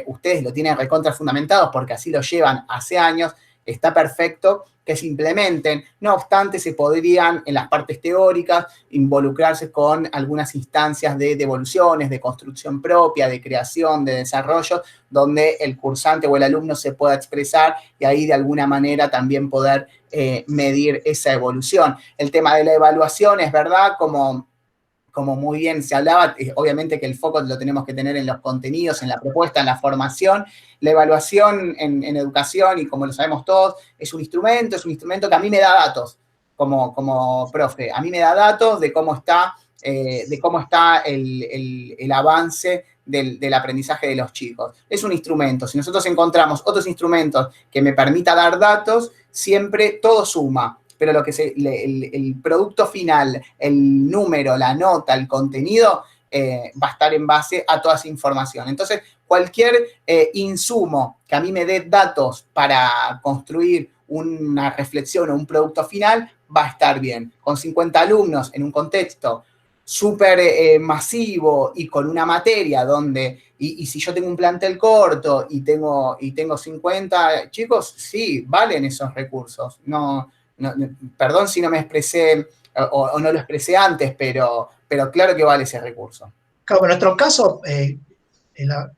ustedes lo tienen recontra fundamentados porque así lo llevan hace años, está perfecto que se implementen. No obstante, se podrían, en las partes teóricas, involucrarse con algunas instancias de devoluciones, de construcción propia, de creación, de desarrollo, donde el cursante o el alumno se pueda expresar y ahí de alguna manera también poder medir esa evolución. El tema de la evaluación es verdad, como muy bien se hablaba, obviamente que el foco lo tenemos que tener en los contenidos, en la propuesta, en la formación. La evaluación en educación, y como lo sabemos todos, es un instrumento que a mí me da datos como profe. A mí me da datos de cómo está el avance del aprendizaje de los chicos. Es un instrumento. Si nosotros encontramos otros instrumentos que me permita dar datos, siempre todo suma. Pero el producto final, el número, la nota, el contenido, va a estar en base a toda esa información. Entonces, cualquier insumo que a mí me dé datos para construir una reflexión o un producto final, va a estar bien. Con 50 alumnos en un contexto súper masivo y con una materia donde, y si yo tengo un plantel corto y tengo 50 chicos, sí, valen esos recursos. No, perdón si no me expresé o no lo expresé antes, pero claro que vale ese recurso. Claro, en nuestro caso,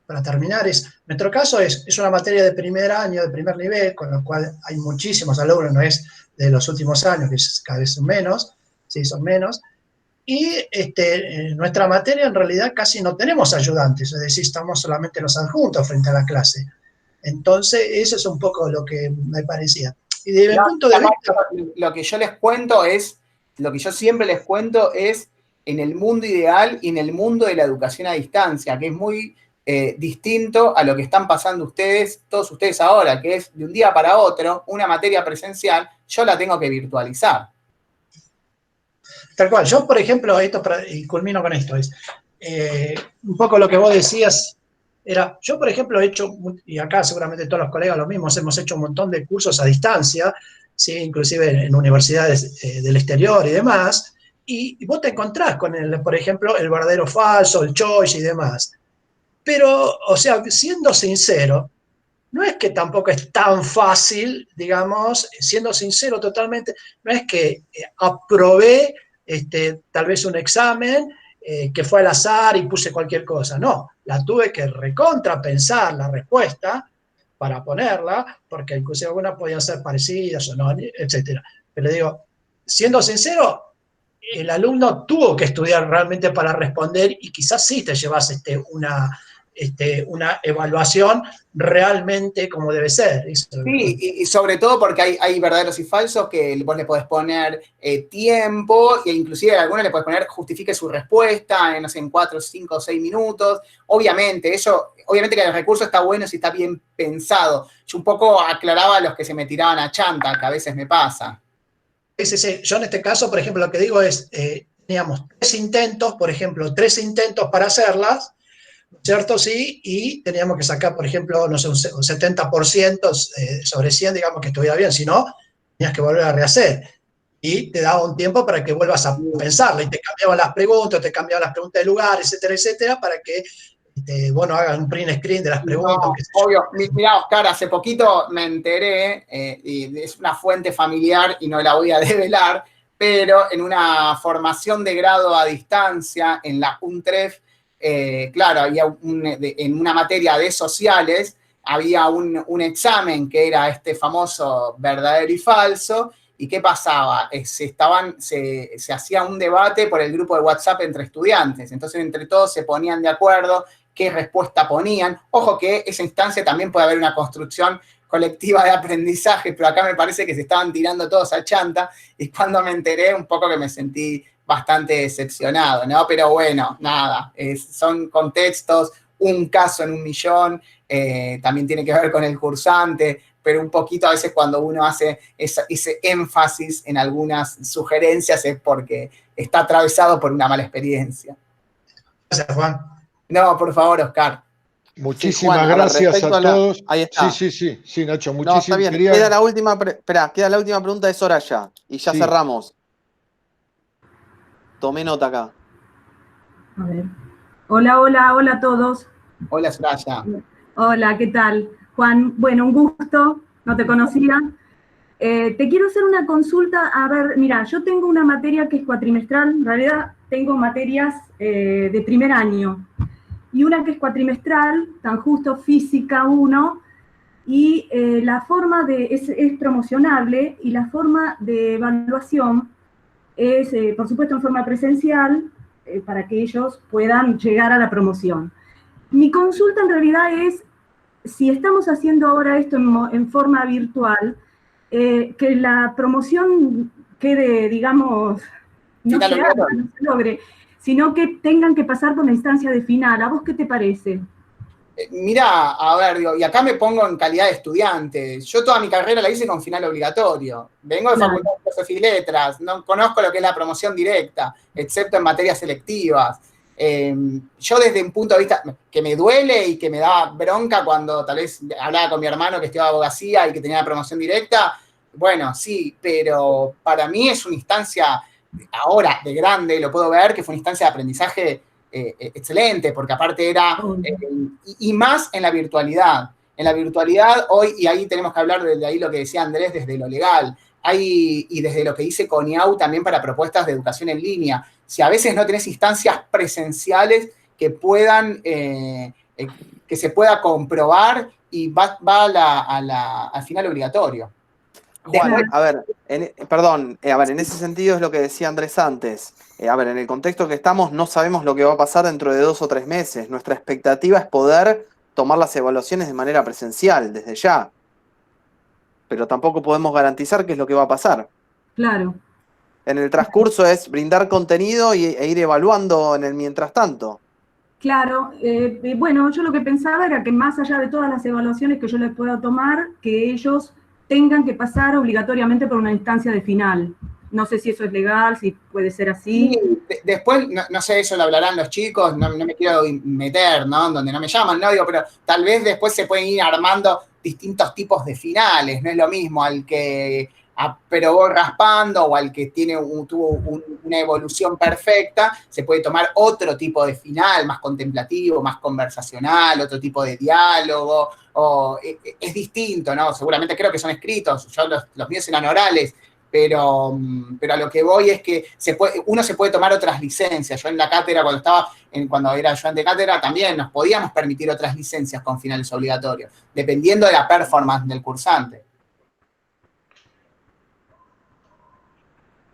para terminar, nuestro caso es una materia de primer año, de primer nivel, con lo cual hay muchísimos alumnos, no es de los últimos años, que cada vez son menos, sí, son menos. Y nuestra materia en realidad casi no tenemos ayudantes, es decir, estamos solamente los adjuntos frente a la clase. Entonces, eso es un poco lo que me parecía. Y desde mi punto de vista... Lo que yo les cuento lo que yo siempre les cuento es en el mundo ideal y en el mundo de la educación a distancia, que es muy distinto a lo que están pasando todos ustedes ahora, que es de un día para otro, una materia presencial, yo la tengo que virtualizar. Tal cual. Yo, por ejemplo, y culmino con esto, un poco lo que vos decías, yo, por ejemplo, he hecho, y acá seguramente todos los colegas lo mismos, hemos hecho un montón de cursos a distancia, ¿sí? Inclusive en universidades del exterior y demás, y vos te encontrás con, por ejemplo, el verdadero falso, el choice y demás. Pero, o sea, siendo sincero, no es que tampoco es tan fácil, digamos, siendo sincero totalmente, no es que aprobé tal vez un examen que fue al azar y puse cualquier cosa, no, la tuve que recontrapensar la respuesta para ponerla, porque inclusive algunas podían ser parecidas o no, etc. Pero digo, siendo sincero, el alumno tuvo que estudiar realmente para responder y quizás sí te llevas una una evaluación realmente como debe ser. Sí, y sobre todo porque hay verdaderos y falsos que vos le podés poner tiempo, e inclusive a algunos le podés poner justifique su respuesta en, no sé, en 4, 5, 6 minutos. Obviamente que el recurso está bueno si está bien pensado. Yo un poco aclaraba a los que se me tiraban a chanta, que a veces me pasa. Sí. Yo en este caso, por ejemplo, lo que digo es, teníamos 3 intentos, por ejemplo, 3 intentos para hacerlas, ¿cierto? Sí, y teníamos que sacar, por ejemplo, no sé, un 70% sobre 100, digamos que estuviera bien, si no, tenías que volver a rehacer. Y te daba un tiempo para que vuelvas a pensarla, y te cambiaban las preguntas de lugar, etcétera, etcétera, para que, bueno, hagan un print screen de las preguntas. No, obvio. Mirá, Oscar, hace poquito me enteré, y es una fuente familiar y no la voy a develar, pero en una formación de grado a distancia en la UNTREF, claro, había en una materia de sociales, había un examen que era este famoso verdadero y falso. ¿Y qué pasaba? Se hacía un debate por el grupo de WhatsApp entre estudiantes. Entonces, entre todos se ponían de acuerdo qué respuesta ponían. Ojo que esa instancia también puede haber una construcción colectiva de aprendizaje, pero acá me parece que se estaban tirando todos a chanta, y cuando me enteré un poco que me sentí bastante decepcionado, ¿no? Pero bueno, nada, son contextos, un caso en un millón, también tiene que ver con el cursante, pero un poquito a veces cuando uno hace ese énfasis en algunas sugerencias es porque está atravesado por una mala experiencia. Gracias, Juan. No, por favor, Oscar. Muchísimas Juan, gracias a todos. Ahí está. Sí, Nacho, No, muchísimas está bien. gracias. Queda la última, queda la última pregunta de Soraya. Y ya cerramos. Tomé nota acá. A ver. Hola a todos. Hola, Soraya. Hola, ¿qué tal? Juan, bueno, un gusto, no te conocía. Te quiero hacer una consulta. A ver, mira, yo tengo una materia que es cuatrimestral, en realidad tengo materias de primer año, y una que es cuatrimestral, tan justo física 1, y la forma es promocionable, y la forma de evaluación es, por supuesto, en forma presencial, para que ellos puedan llegar a la promoción. Mi consulta en realidad es, si estamos haciendo ahora esto en forma virtual, que la promoción quede, digamos, no se logre, sino que tengan que pasar por la instancia de final. ¿A vos qué te parece? Mirá, a ver, digo, y acá me pongo en calidad de estudiante. Yo toda mi carrera la hice con final obligatorio. Vengo de Facultad de Filosofía y Letras, no conozco lo que es la promoción directa, excepto en materias selectivas. Yo desde un punto de vista que me duele y que me daba bronca cuando tal vez hablaba con mi hermano que estudiaba abogacía y que tenía la promoción directa, bueno, sí, pero para mí es una instancia, ahora de grande lo puedo ver, que fue una instancia de aprendizaje excelente, porque aparte era, y más en la virtualidad. En la virtualidad hoy, y ahí tenemos que hablar de ahí lo que decía Andrés desde lo legal, y desde lo que dice CONIAU también para propuestas de educación en línea. Si a veces no tenés instancias presenciales que puedan, que se pueda comprobar y va al final obligatorio. Juan, a ver, en ese sentido es lo que decía Andrés antes. A ver, en el contexto que estamos no sabemos lo que va a pasar dentro de 2 o 3 meses. Nuestra expectativa es poder tomar las evaluaciones de manera presencial, desde ya. Pero tampoco podemos garantizar qué es lo que va a pasar. Claro. En el transcurso es brindar contenido e ir evaluando en el mientras tanto. Claro, bueno, yo lo que pensaba era que más allá de todas las evaluaciones que yo les pueda tomar, que ellos tengan que pasar obligatoriamente por una instancia de final. No sé si eso es legal, si puede ser así. Sí, después, no sé, eso lo hablarán los chicos, no me quiero meter, ¿no? Donde no me llaman, ¿no? Digo, pero tal vez después se pueden ir armando distintos tipos de finales, no es lo mismo al que aprobó raspando o al que tuvo una evolución perfecta, se puede tomar otro tipo de final, más contemplativo, más conversacional, otro tipo de diálogo, es distinto, ¿no? Seguramente creo que son escritos, yo los míos eran orales, pero a lo que voy es que uno se puede tomar otras licencias. Yo en la cátedra, cuando era ayudante de cátedra, también nos podíamos permitir otras licencias con finales obligatorios, dependiendo de la performance del cursante.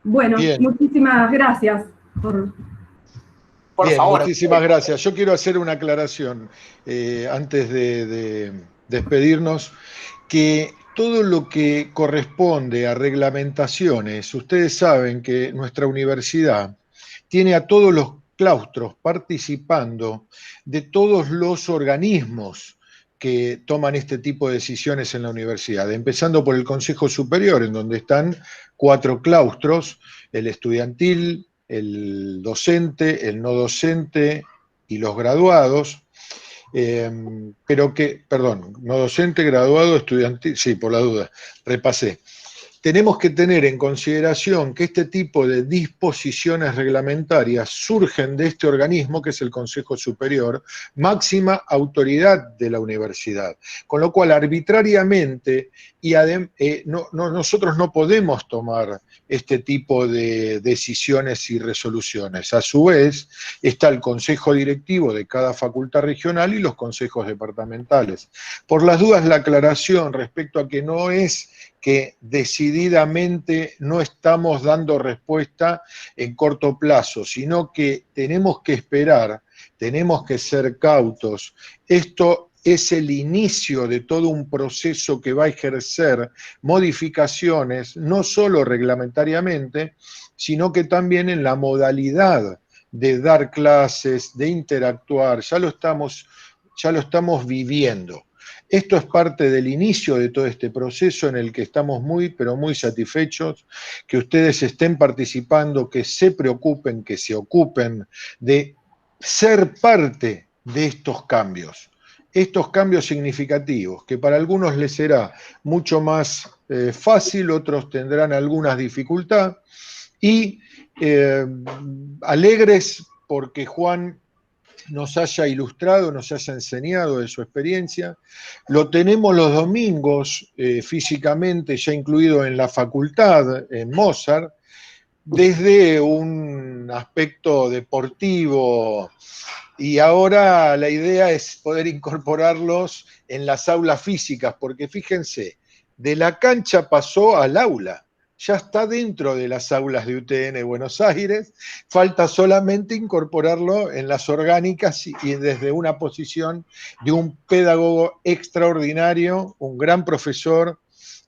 Bueno, muchísimas gracias por... Por Bien, favor. muchísimas gracias. Yo quiero hacer una aclaración antes de despedirnos, que todo lo que corresponde a reglamentaciones, ustedes saben que nuestra universidad tiene a todos los claustros participando de todos los organismos que toman este tipo de decisiones en la universidad, empezando por el Consejo Superior, en donde están 4 claustros, el estudiantil, el docente, el no docente y los graduados, no docente, graduado, estudiantil, sí, por la duda, repasé. Tenemos que tener en consideración que este tipo de disposiciones reglamentarias surgen de este organismo, que es el Consejo Superior, máxima autoridad de la universidad. Con lo cual, arbitrariamente, nosotros no podemos tomar este tipo de decisiones y resoluciones. A su vez, está el Consejo Directivo de cada facultad regional y los consejos departamentales. Por las dudas, la aclaración respecto a que no es que decididamente no estamos dando respuesta en corto plazo, sino que tenemos que esperar, tenemos que ser cautos. Esto es el inicio de todo un proceso que va a ejercer modificaciones, no solo reglamentariamente, sino que también en la modalidad de dar clases, de interactuar, ya lo estamos viviendo. Esto es parte del inicio de todo este proceso en el que estamos muy, pero muy satisfechos, que ustedes estén participando, que se preocupen, que se ocupen de ser parte de estos cambios significativos, que para algunos les será mucho más fácil, otros tendrán algunas dificultades, y alegres porque Juan nos haya ilustrado, nos haya enseñado de su experiencia. Lo tenemos los domingos físicamente ya incluido en la facultad, en Mozart, desde un aspecto deportivo, y ahora la idea es poder incorporarlos en las aulas físicas, porque fíjense, de la cancha pasó al aula. Ya está dentro de las aulas de UTN Buenos Aires, falta solamente incorporarlo en las orgánicas y desde una posición de un pedagogo extraordinario, un gran profesor,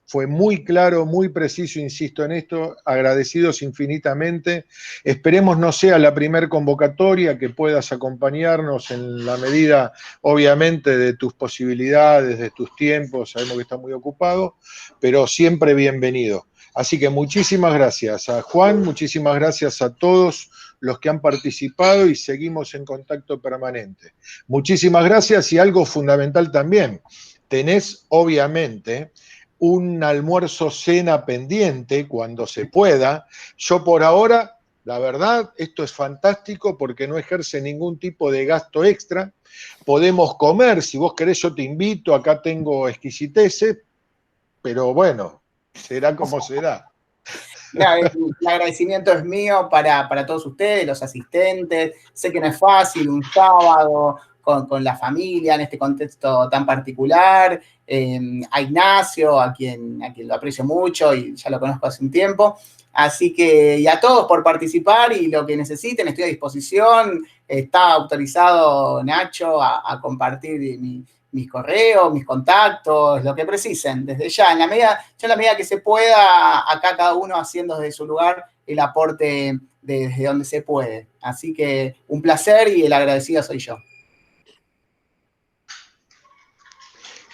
fue muy claro, muy preciso, insisto en esto, agradecidos infinitamente. Esperemos no sea la primer convocatoria, que puedas acompañarnos en la medida, obviamente, de tus posibilidades, de tus tiempos, sabemos que estás muy ocupado, pero siempre bienvenido. Así que muchísimas gracias a Juan, muchísimas gracias a todos los que han participado y seguimos en contacto permanente. Muchísimas gracias, y algo fundamental también, tenés obviamente un almuerzo cena pendiente cuando se pueda. Yo por ahora, la verdad, esto es fantástico porque no ejerce ningún tipo de gasto extra. Podemos comer, si vos querés yo te invito, acá tengo exquisiteces, pero bueno, será como será. El agradecimiento es mío para todos ustedes, los asistentes. Sé que no es fácil un sábado con la familia en este contexto tan particular. A Ignacio, a quien lo aprecio mucho y ya lo conozco hace un tiempo. Así que, y a todos por participar, y lo que necesiten, estoy a disposición. Está autorizado Nacho a compartir mis correos, mis contactos, lo que precisen, desde ya, en la medida que se pueda, acá cada uno haciendo desde su lugar el aporte desde donde se puede. Así que un placer, y el agradecido soy yo.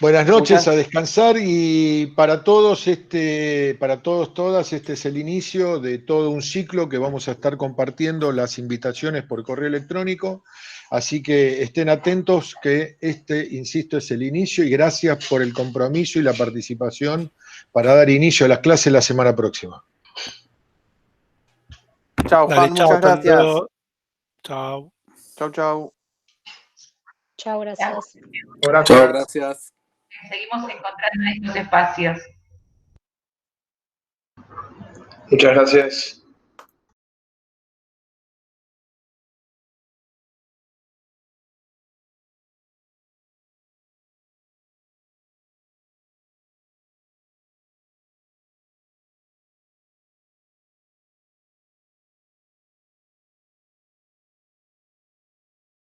Buenas noches, a descansar, y para todos, todas, este es el inicio de todo un ciclo que vamos a estar compartiendo las invitaciones por correo electrónico, así que estén atentos que insisto, es el inicio, y gracias por el compromiso y la participación para dar inicio a las clases la semana próxima. Chao, Juan, muchas gracias. Chao. Chao. Chao, gracias. Chao, gracias. Seguimos encontrando en estos espacios. Muchas gracias.